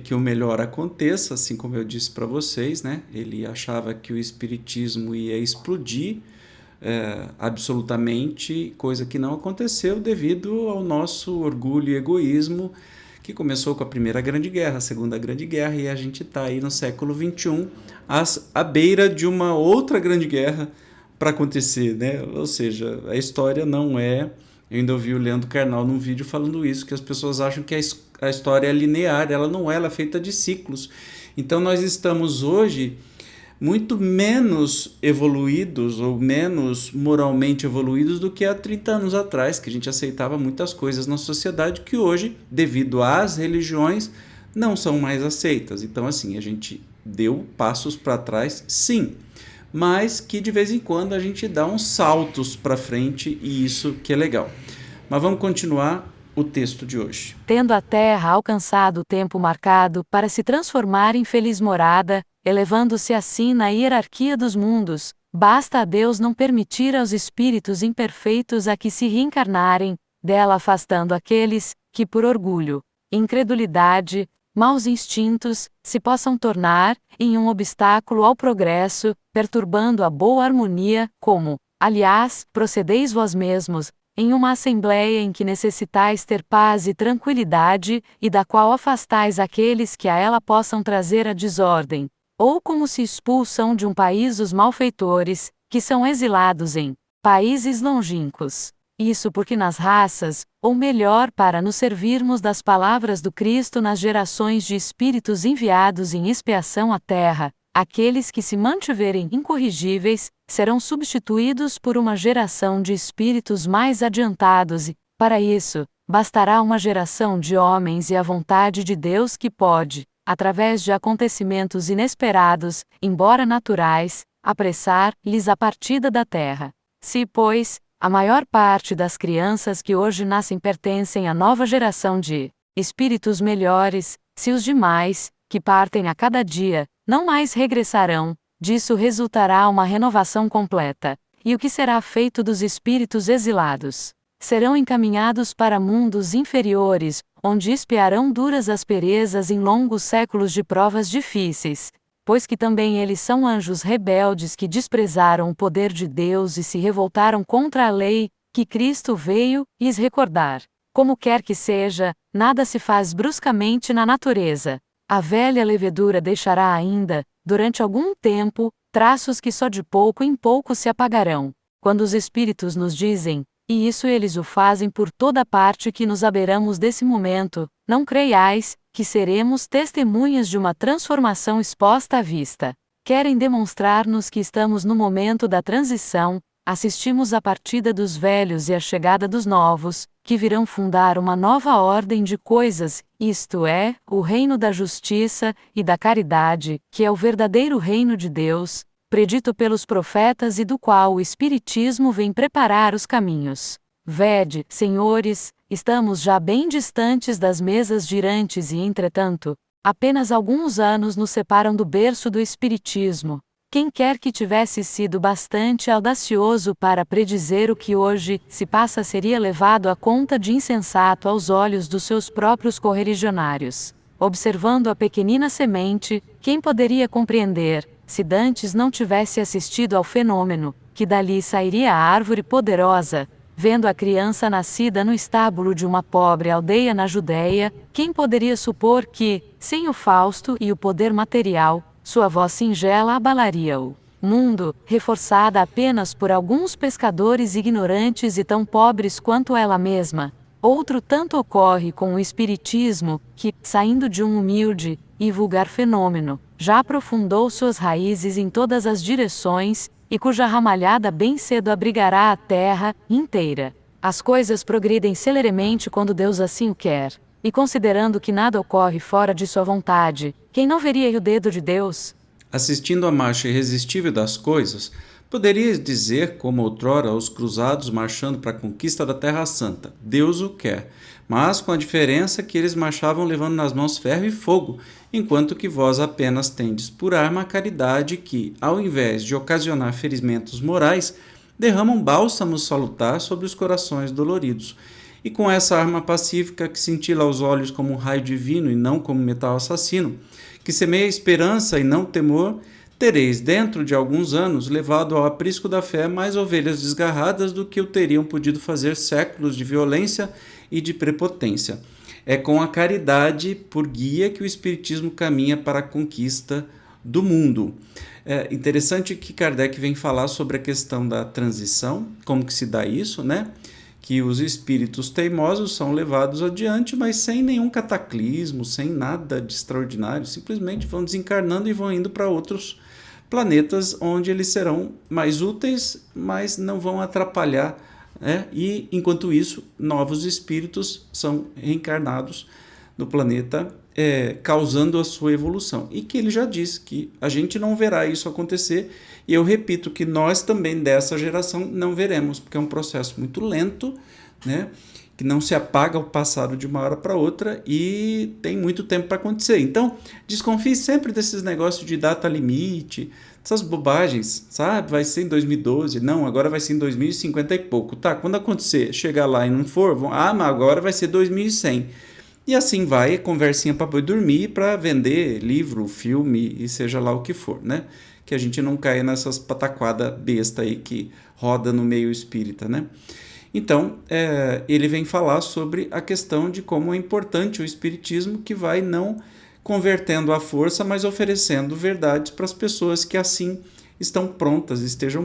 que o melhor aconteça, assim como eu disse para vocês, né? Ele achava que o espiritismo ia explodir absolutamente, coisa que não aconteceu devido ao nosso orgulho e egoísmo, que começou com a Primeira Grande Guerra, a Segunda Grande Guerra, e a gente está aí no século XXI, à beira de uma outra Grande Guerra para acontecer, né? Ou seja, a história não é... Eu ainda ouvi o Leandro Carnal num vídeo falando isso, que as pessoas acham que a história é linear, ela não é, ela é feita de ciclos. Então nós estamos hoje muito menos evoluídos ou menos moralmente evoluídos do que há 30 anos atrás, que a gente aceitava muitas coisas na sociedade que hoje, devido às religiões, não são mais aceitas. Então, assim, a gente deu passos para trás, sim, mas que de vez em quando a gente dá uns saltos para frente, e isso que é legal. Mas vamos continuar o texto de hoje. Tendo a Terra alcançado o tempo marcado para se transformar em feliz morada, elevando-se assim na hierarquia dos mundos, basta a Deus não permitir aos espíritos imperfeitos a que se reencarnarem, dela afastando aqueles que por orgulho, incredulidade, maus instintos, se possam tornar em um obstáculo ao progresso, perturbando a boa harmonia, como, aliás, procedeis vós mesmos, em uma assembleia em que necessitais ter paz e tranquilidade, e da qual afastais aqueles que a ela possam trazer a desordem, ou como se expulsam de um país os malfeitores, que são exilados em países longínquos. Isso porque nas raças, ou melhor para nos servirmos das palavras do Cristo nas gerações de espíritos enviados em expiação à terra, aqueles que se mantiverem incorrigíveis, serão substituídos por uma geração de espíritos mais adiantados e, para isso, bastará uma geração de homens e a vontade de Deus que pode, através de acontecimentos inesperados, embora naturais, apressar-lhes a partida da terra. Se, pois, a maior parte das crianças que hoje nascem pertencem à nova geração de espíritos melhores, se os demais, que partem a cada dia, não mais regressarão, disso resultará uma renovação completa. E o que será feito dos espíritos exilados? Serão encaminhados para mundos inferiores, onde expiarão duras asperezas em longos séculos de provas difíceis, pois que também eles são anjos rebeldes que desprezaram o poder de Deus e se revoltaram contra a lei, que Cristo veio lhes recordar. Como quer que seja, nada se faz bruscamente na natureza. A velha levedura deixará ainda, durante algum tempo, traços que só de pouco em pouco se apagarão. Quando os espíritos nos dizem, e isso eles o fazem por toda parte que nos abeiramos desse momento, não creiais, que seremos testemunhas de uma transformação exposta à vista. Querem demonstrar-nos que estamos no momento da transição, assistimos à partida dos velhos e à chegada dos novos, que virão fundar uma nova ordem de coisas, isto é, o reino da justiça e da caridade, que é o verdadeiro reino de Deus. predito pelos profetas e do qual o Espiritismo vem preparar os caminhos. Vede, senhores, estamos já bem distantes das mesas girantes e, entretanto, apenas alguns anos nos separam do berço do Espiritismo. Quem quer que tivesse sido bastante audacioso para predizer o que hoje se passa seria levado à conta de insensato aos olhos dos seus próprios correligionários. Observando a pequenina semente, quem poderia compreender, se dantes não tivesse assistido ao fenômeno, que dali sairia a árvore poderosa? Vendo a criança nascida no estábulo de uma pobre aldeia na Judéia, quem poderia supor que, sem o Fausto e o poder material, sua voz singela abalaria o mundo, reforçada apenas por alguns pescadores ignorantes e tão pobres quanto ela mesma? Outro tanto ocorre com o Espiritismo, que, saindo de um humilde e vulgar fenômeno, já aprofundou suas raízes em todas as direções, e cuja ramalhada bem cedo abrigará a terra inteira. As coisas progridem celeremente quando Deus assim o quer. E considerando que nada ocorre fora de sua vontade, quem não veria o dedo de Deus? Assistindo à marcha irresistível das coisas, poderia dizer, como outrora os cruzados marchando para a conquista da Terra Santa: Deus o quer, mas com a diferença que eles marchavam levando nas mãos ferro e fogo, enquanto que vós apenas tendes por arma a caridade que, ao invés de ocasionar ferimentos morais, derrama um bálsamo salutar sobre os corações doloridos. E com essa arma pacífica que cintila aos olhos como um raio divino e não como metal assassino, que semeia esperança e não temor, tereis, dentro de alguns anos, levado ao aprisco da fé mais ovelhas desgarradas do que o teriam podido fazer séculos de violência e de prepotência. É com a caridade por guia que o Espiritismo caminha para a conquista do mundo. É interessante que Kardec vem falar sobre a questão da transição, como que se dá isso, né? Que os espíritos teimosos são levados adiante, mas sem nenhum cataclismo, sem nada de extraordinário, simplesmente vão desencarnando e vão indo para outros planetas onde eles serão mais úteis, mas não vão atrapalhar, né? E, enquanto isso, novos espíritos são reencarnados no planeta, causando a sua evolução. E que ele já disse que a gente não verá isso acontecer, e eu repito que nós também dessa geração não veremos, porque é um processo muito lento, né? Que não se apaga o passado de uma hora para outra e tem muito tempo para acontecer. Então, desconfie sempre desses negócios de data limite, essas bobagens, sabe? Vai ser em 2012, não, agora vai ser em 2050 e pouco. Tá, quando acontecer, chegar lá e não for, mas agora vai ser 2100. E assim vai, conversinha para boi dormir, para vender livro, filme e seja lá o que for, né? Que a gente não caia nessas pataquadas besta aí que roda no meio espírita, né? Então, ele vem falar sobre a questão de como é importante o Espiritismo, que vai não convertendo à força, mas oferecendo verdades para as pessoas que assim estejam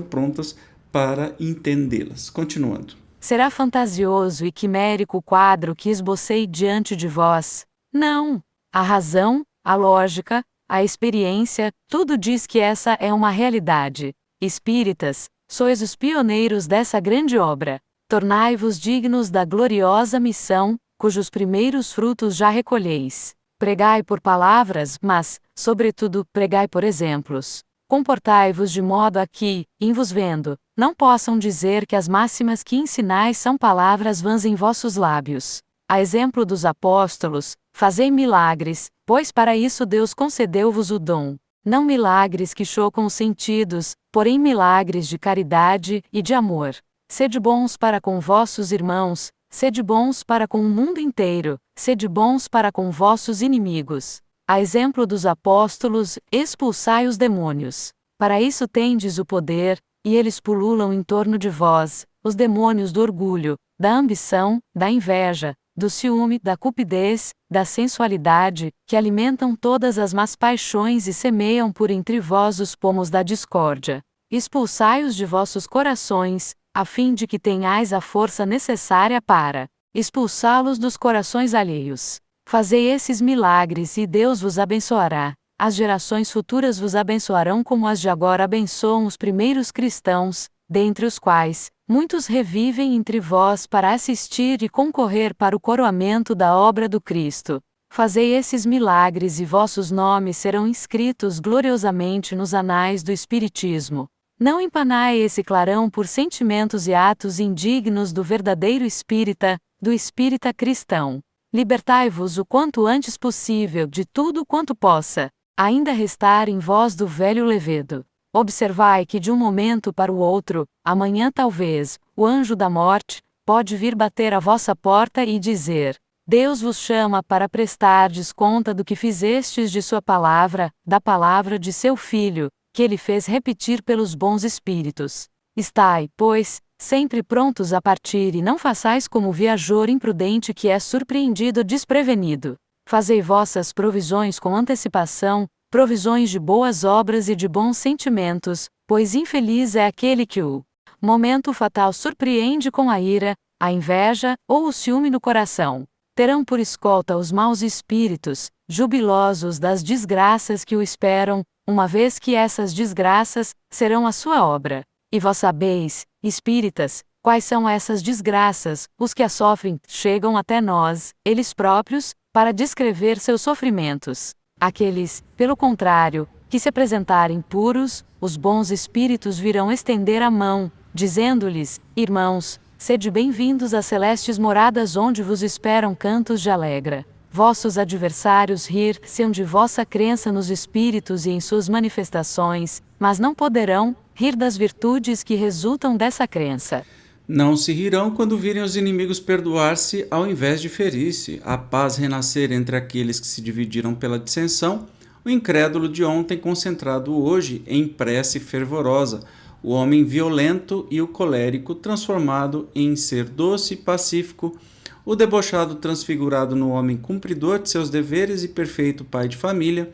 prontas para entendê-las. Continuando. Será fantasioso e quimérico o quadro que esbocei diante de vós? Não. A razão, a lógica, a experiência, tudo diz que essa é uma realidade. Espíritas, sois os pioneiros dessa grande obra. Tornai-vos dignos da gloriosa missão, cujos primeiros frutos já recolheis. Pregai por palavras, mas, sobretudo, pregai por exemplos. Comportai-vos de modo a que, em vos vendo, não possam dizer que as máximas que ensinais são palavras vãs em vossos lábios. A exemplo dos apóstolos, fazei milagres, pois para isso Deus concedeu-vos o dom. Não milagres que chocam os sentidos, porém milagres de caridade e de amor. Sede bons para com vossos irmãos, sede bons para com o mundo inteiro, sede bons para com vossos inimigos. A exemplo dos apóstolos, expulsai os demônios. Para isso tendes o poder, e eles pululam em torno de vós, os demônios do orgulho, da ambição, da inveja, do ciúme, da cupidez, da sensualidade, que alimentam todas as más paixões e semeiam por entre vós os pomos da discórdia. Expulsai-os de vossos corações, a fim de que tenhais a força necessária para expulsá-los dos corações alheios. Fazei esses milagres e Deus vos abençoará. As gerações futuras vos abençoarão como as de agora abençoam os primeiros cristãos, dentre os quais muitos revivem entre vós para assistir e concorrer para o coroamento da obra do Cristo. Fazei esses milagres e vossos nomes serão inscritos gloriosamente nos anais do Espiritismo. Não empanai esse clarão por sentimentos e atos indignos do verdadeiro espírita, do espírita cristão. Libertai-vos o quanto antes possível de tudo quanto possa ainda restar em vós do velho levedo. Observai que de um momento para o outro, amanhã talvez, o anjo da morte pode vir bater à vossa porta e dizer: Deus vos chama para prestardes conta do que fizestes de sua palavra, da palavra de seu Filho, que ele fez repetir pelos bons espíritos. Estai, pois, sempre prontos a partir e não façais como o viajor imprudente que é surpreendido desprevenido. Fazei vossas provisões com antecipação, provisões de boas obras e de bons sentimentos, pois infeliz é aquele que o momento fatal surpreende com a ira, a inveja ou o ciúme no coração. Terão por escolta os maus espíritos, jubilosos das desgraças que o esperam, uma vez que essas desgraças serão a sua obra. E vós sabeis, espíritas, quais são essas desgraças, os que a sofrem chegam até nós, eles próprios, para descrever seus sofrimentos. Aqueles, pelo contrário, que se apresentarem puros, os bons espíritos virão estender a mão, dizendo-lhes: Irmãos, sede bem-vindos às celestes moradas onde vos esperam cantos de alegra. Vossos adversários rir-se-ão de vossa crença nos espíritos e em suas manifestações, mas não poderão rir das virtudes que resultam dessa crença. Não se rirão quando virem os inimigos perdoar-se ao invés de ferir-se, a paz renascer entre aqueles que se dividiram pela dissensão, o incrédulo de ontem concentrado hoje em prece fervorosa, o homem violento e o colérico transformado em ser doce e pacífico, o debochado transfigurado no homem cumpridor de seus deveres e perfeito pai de família,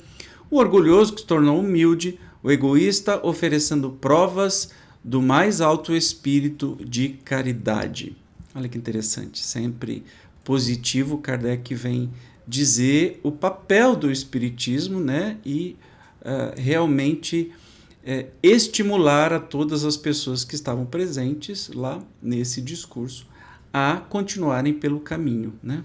o orgulhoso que se tornou humilde, o egoísta oferecendo provas do mais alto espírito de caridade. Olha que interessante, sempre positivo, Kardec vem dizer o papel do espiritismo, né? E realmente estimular a todas as pessoas que estavam presentes lá nesse discurso a continuarem pelo caminho, né?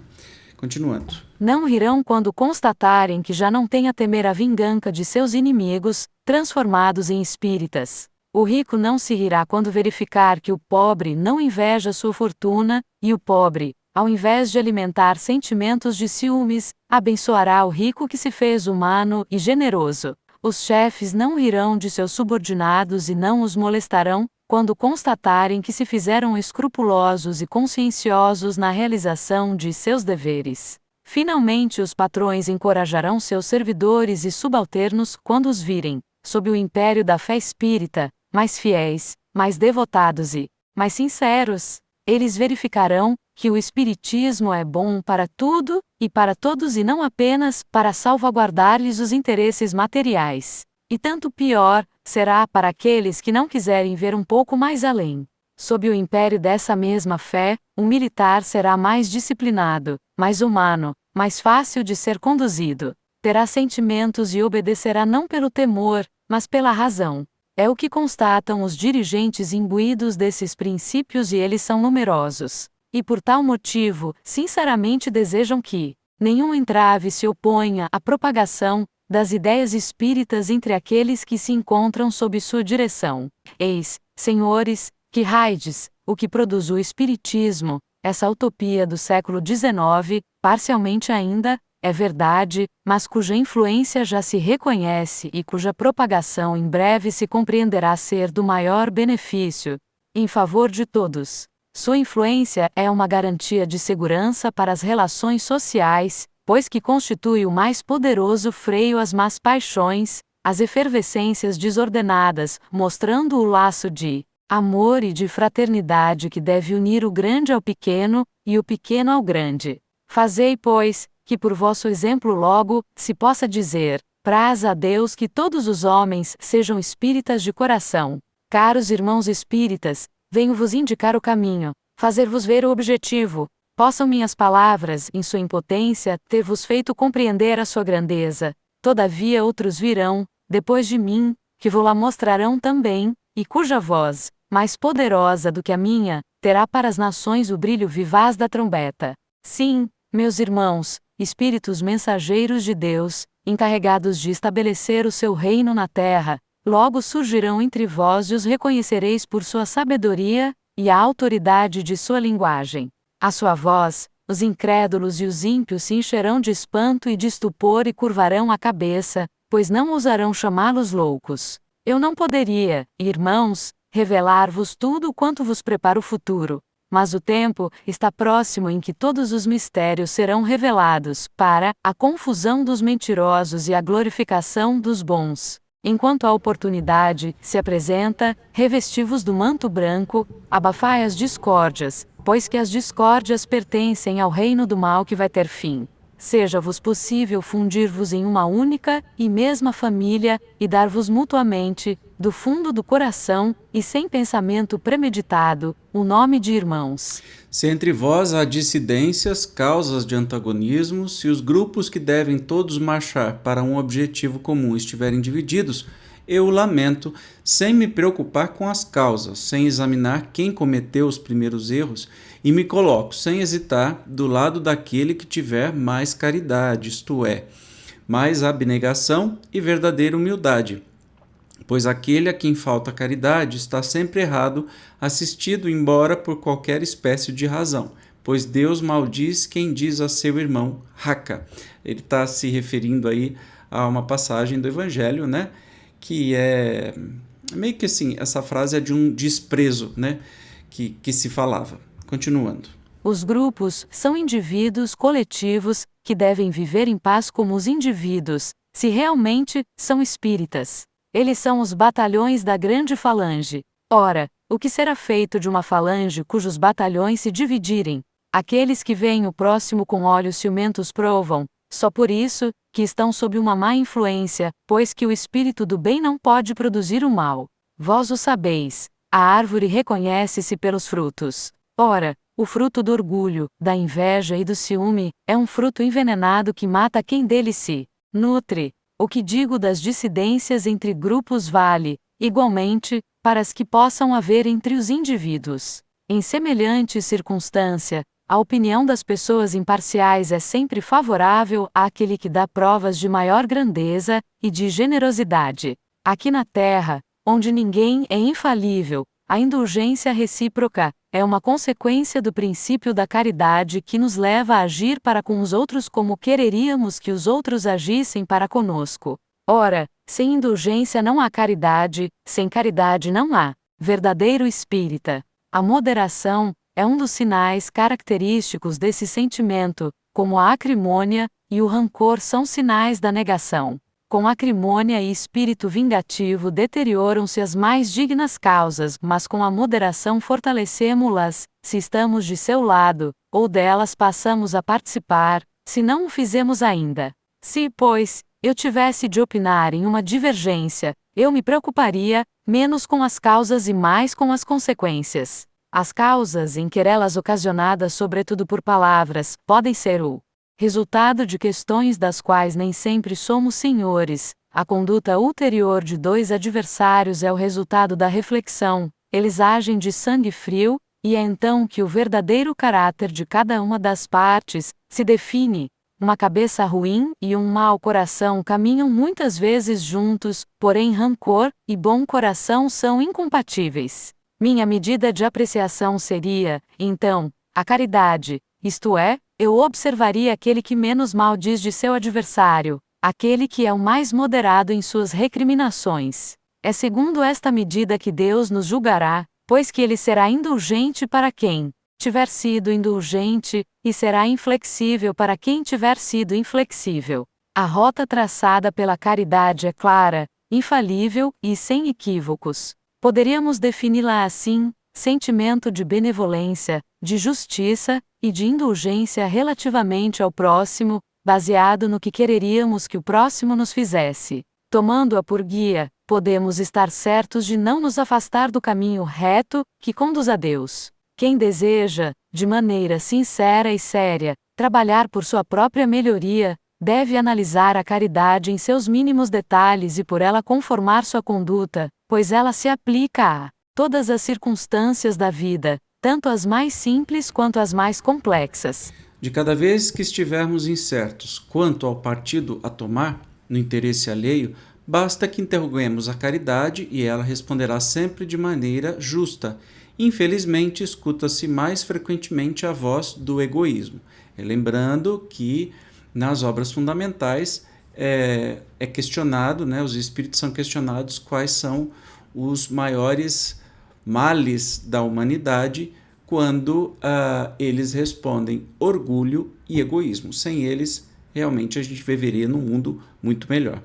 Continuando. Não rirão quando constatarem que já não têm a temer a vingança de seus inimigos, transformados em espíritas. O rico não se rirá quando verificar que o pobre não inveja sua fortuna, e o pobre, ao invés de alimentar sentimentos de ciúmes, abençoará o rico que se fez humano e generoso. Os chefes não rirão de seus subordinados e não os molestarão, quando constatarem que se fizeram escrupulosos e conscienciosos na realização de seus deveres. Finalmente, os patrões encorajarão seus servidores e subalternos quando os virem, sob o império da fé espírita, mais fiéis, mais devotados e mais sinceros. Eles verificarão que o Espiritismo é bom para tudo e para todos e não apenas para salvaguardar-lhes os interesses materiais. E tanto pior será para aqueles que não quiserem ver um pouco mais além. Sob o império dessa mesma fé, um militar será mais disciplinado, mais humano, mais fácil de ser conduzido. Terá sentimentos e obedecerá não pelo temor, mas pela razão. É o que constatam os dirigentes imbuídos desses princípios e eles são numerosos. E por tal motivo, sinceramente desejam que nenhum entrave se oponha à propagação das ideias espíritas entre aqueles que se encontram sob sua direção. Eis, senhores, que raides, o que produz o Espiritismo, essa utopia do século XIX, parcialmente ainda, é verdade, mas cuja influência já se reconhece e cuja propagação em breve se compreenderá ser do maior benefício, em favor de todos. Sua influência é uma garantia de segurança para as relações sociais, pois que constitui o mais poderoso freio às más paixões, às efervescências desordenadas, mostrando o laço de amor e de fraternidade que deve unir o grande ao pequeno, e o pequeno ao grande. Fazei, pois, que por vosso exemplo logo se possa dizer: praz a Deus que todos os homens sejam espíritas de coração. Caros irmãos espíritas, venho-vos indicar o caminho, fazer-vos ver o objetivo. Possam minhas palavras, em sua impotência, ter-vos feito compreender a sua grandeza. Todavia outros virão, depois de mim, que vô-la mostrarão também, e cuja voz, mais poderosa do que a minha, terá para as nações o brilho vivaz da trombeta. Sim, meus irmãos, espíritos mensageiros de Deus, encarregados de estabelecer o seu reino na terra, logo surgirão entre vós e os reconhecereis por sua sabedoria e a autoridade de sua linguagem. À sua voz, os incrédulos e os ímpios se encherão de espanto e de estupor e curvarão a cabeça, pois não ousarão chamá-los loucos. Eu não poderia, irmãos, revelar-vos tudo quanto vos prepara o futuro, mas o tempo está próximo em que todos os mistérios serão revelados, para a confusão dos mentirosos e a glorificação dos bons. Enquanto a oportunidade se apresenta, revesti-vos do manto branco, abafai as discórdias, pois que as discórdias pertencem ao reino do mal que vai ter fim. Seja-vos possível fundir-vos em uma única e mesma família, e dar-vos mutuamente, do fundo do coração, e sem pensamento premeditado, o nome de irmãos. Se entre vós há dissidências, causas de antagonismo, se os grupos que devem todos marchar para um objetivo comum estiverem divididos, eu o lamento, sem me preocupar com as causas, sem examinar quem cometeu os primeiros erros, e me coloco, sem hesitar, do lado daquele que tiver mais caridade, isto é, mais abnegação e verdadeira humildade. Pois aquele a quem falta caridade está sempre errado, assistido embora por qualquer espécie de razão, pois Deus maldiz quem diz a seu irmão raca. Ele está se referindo aí a uma passagem do Evangelho, né? Que é meio que assim, essa frase é de um desprezo, né? Que se falava. Continuando. Os grupos são indivíduos coletivos que devem viver em paz como os indivíduos, se realmente são espíritas. Eles são os batalhões da grande falange. Ora, o que será feito de uma falange cujos batalhões se dividirem? Aqueles que veem o próximo com olhos ciumentos provam, só por isso, que estão sob uma má influência, pois que o espírito do bem não pode produzir o mal. Vós o sabeis, a árvore reconhece-se pelos frutos. Ora, o fruto do orgulho, da inveja e do ciúme, é um fruto envenenado que mata quem dele se nutre. O que digo das dissidências entre grupos vale, igualmente, para as que possam haver entre os indivíduos. Em semelhante circunstância, a opinião das pessoas imparciais é sempre favorável àquele que dá provas de maior grandeza e de generosidade. Aqui na Terra, onde ninguém é infalível, a indulgência recíproca é uma consequência do princípio da caridade que nos leva a agir para com os outros como quereríamos que os outros agissem para conosco. Ora, sem indulgência não há caridade, sem caridade não há verdadeiro espírita. A moderação é um dos sinais característicos desse sentimento, como a acrimônia e o rancor são sinais da negação. Com acrimônia e espírito vingativo deterioram-se as mais dignas causas, mas com a moderação fortalecemo-las, se estamos de seu lado, ou delas passamos a participar, se não o fizemos ainda. Se, pois, eu tivesse de opinar em uma divergência, eu me preocuparia menos com as causas e mais com as consequências. As causas em querelas ocasionadas sobretudo por palavras, podem ser o resultado de questões das quais nem sempre somos senhores. A conduta ulterior de dois adversários é o resultado da reflexão, eles agem de sangue frio, e é então que o verdadeiro caráter de cada uma das partes se define. Uma cabeça ruim e um mau coração caminham muitas vezes juntos, porém rancor e bom coração são incompatíveis. Minha medida de apreciação seria, então, a caridade, isto é, eu observaria aquele que menos mal diz de seu adversário, aquele que é o mais moderado em suas recriminações. É segundo esta medida que Deus nos julgará, pois que ele será indulgente para quem tiver sido indulgente, e será inflexível para quem tiver sido inflexível. A rota traçada pela caridade é clara, infalível e sem equívocos. Poderíamos defini-la assim: sentimento de benevolência, de justiça e de indulgência relativamente ao próximo, baseado no que quereríamos que o próximo nos fizesse. Tomando-a por guia, podemos estar certos de não nos afastar do caminho reto que conduz a Deus. Quem deseja, de maneira sincera e séria, trabalhar por sua própria melhoria, deve analisar a caridade em seus mínimos detalhes e por ela conformar sua conduta, pois ela se aplica a todas as circunstâncias da vida, tanto as mais simples quanto as mais complexas. De cada vez que estivermos incertos quanto ao partido a tomar, no interesse alheio, basta que interroguemos a caridade e ela responderá sempre de maneira justa. Infelizmente, escuta-se mais frequentemente a voz do egoísmo. Lembrando que nas obras fundamentais é questionado, né, os espíritos são questionados quais são os maiores males da humanidade quando eles respondem orgulho e egoísmo. Sem eles, realmente a gente viveria num mundo muito melhor.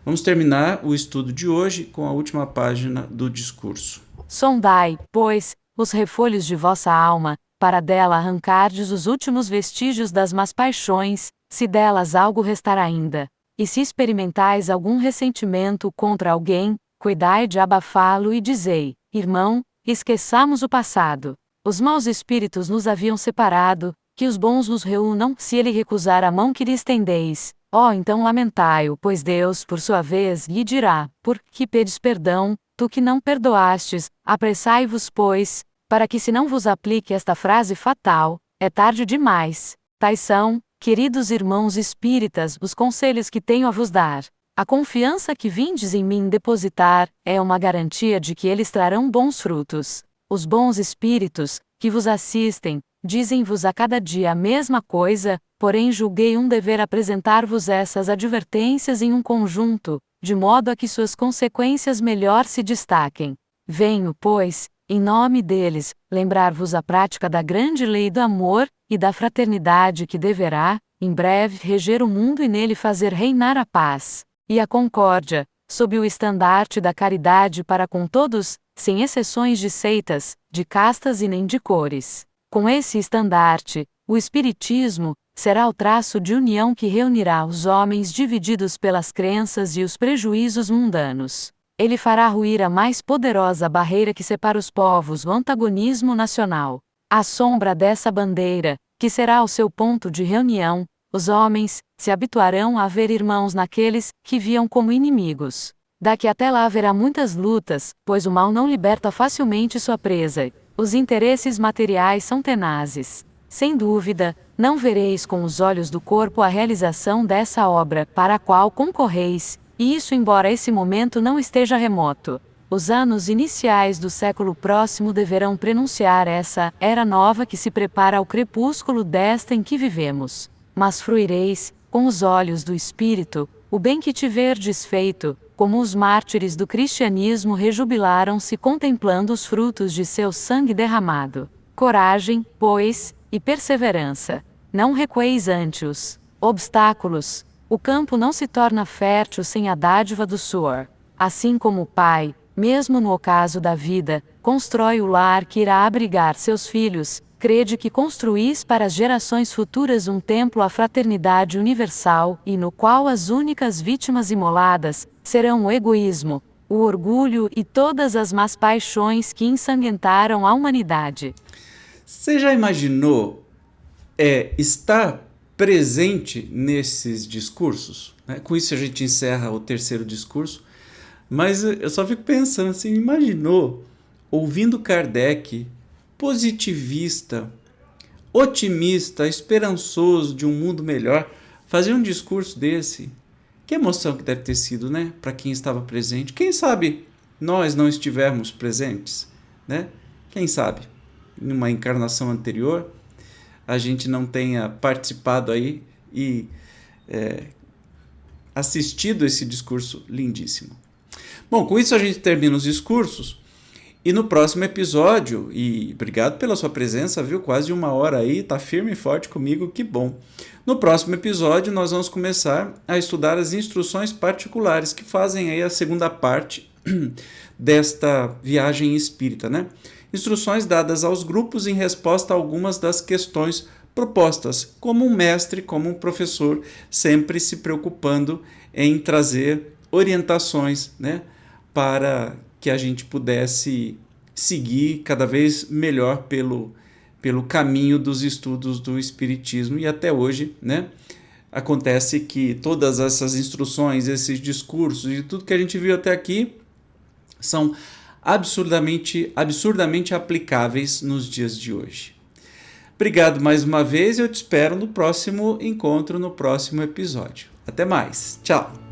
Vamos terminar o estudo de hoje com a última página do discurso. Sondai, pois, os refolhos de vossa alma, para dela arrancardes os últimos vestígios das más paixões, se delas algo restar ainda. E se experimentais algum ressentimento contra alguém, cuidai de abafá-lo e dizei: irmão, esqueçamos o passado. Os maus espíritos nos haviam separado, que os bons nos reúnam, se ele recusar a mão que lhe estendeis. Então lamentai-o, pois Deus, por sua vez, lhe dirá: por que pedes perdão, tu que não perdoastes? Apressai-vos, pois, para que se não vos aplique esta frase fatal: é tarde demais. Tais são, queridos irmãos espíritas, os conselhos que tenho a vos dar. A confiança que vindes em mim depositar é uma garantia de que eles trarão bons frutos. Os bons espíritos, que vos assistem, dizem-vos a cada dia a mesma coisa, porém julguei um dever apresentar-vos essas advertências em um conjunto, de modo a que suas consequências melhor se destaquem. Venho, pois, em nome deles, lembrar-vos a prática da grande lei do amor e da fraternidade que deverá, em breve, reger o mundo e nele fazer reinar a paz e a concórdia, sob o estandarte da caridade para com todos, sem exceções de seitas, de castas e nem de cores. Com esse estandarte, o Espiritismo será o traço de união que reunirá os homens divididos pelas crenças e os prejuízos mundanos. Ele fará ruir a mais poderosa barreira que separa os povos, o antagonismo nacional. À sombra dessa bandeira, que será o seu ponto de reunião, os homens se habituarão a ver irmãos naqueles que viam como inimigos. Daqui até lá haverá muitas lutas, pois o mal não liberta facilmente sua presa. Os interesses materiais são tenazes. Sem dúvida, não vereis com os olhos do corpo a realização dessa obra para a qual concorreis, e isso embora esse momento não esteja remoto. Os anos iniciais do século próximo deverão prenunciar essa era nova que se prepara ao crepúsculo desta em que vivemos. Mas fruireis, com os olhos do Espírito, o bem que tiverdes feito, como os mártires do cristianismo rejubilaram-se contemplando os frutos de seu sangue derramado. Coragem, pois, e perseverança. Não recueis ante os obstáculos. O campo não se torna fértil sem a dádiva do suor. Assim como o pai, mesmo no ocaso da vida, constrói o lar que irá abrigar seus filhos, crede que construís para as gerações futuras um templo à fraternidade universal, e no qual as únicas vítimas imoladas serão o egoísmo, o orgulho e todas as más paixões que ensanguentaram a humanidade. Você já imaginou estar presente nesses discursos? Com isso a gente encerra o terceiro discurso, mas eu só fico pensando assim, imaginou ouvindo Kardec, positivista, otimista, esperançoso de um mundo melhor, fazer um discurso desse? Que emoção que deve ter sido, né? Para quem estava presente. Quem sabe nós não estivermos presentes, né? Quem sabe, numa encarnação anterior, a gente não tenha participado aí e assistido esse discurso lindíssimo. Bom, com isso a gente termina os discursos. E no próximo episódio, e obrigado pela sua presença, viu? Quase 1 hora aí, tá firme e forte comigo, que bom. No próximo episódio, nós vamos começar a estudar as instruções particulares que fazem aí a segunda parte desta viagem espírita, né? Instruções dadas aos grupos em resposta a algumas das questões propostas, como um mestre, como um professor, sempre se preocupando em trazer orientações, né? Para que a gente pudesse seguir cada vez melhor pelo caminho dos estudos do Espiritismo. E até hoje, né, acontece que todas essas instruções, esses discursos e tudo que a gente viu até aqui são absurdamente aplicáveis nos dias de hoje. Obrigado mais uma vez e eu te espero no próximo encontro, no próximo episódio. Até mais. Tchau!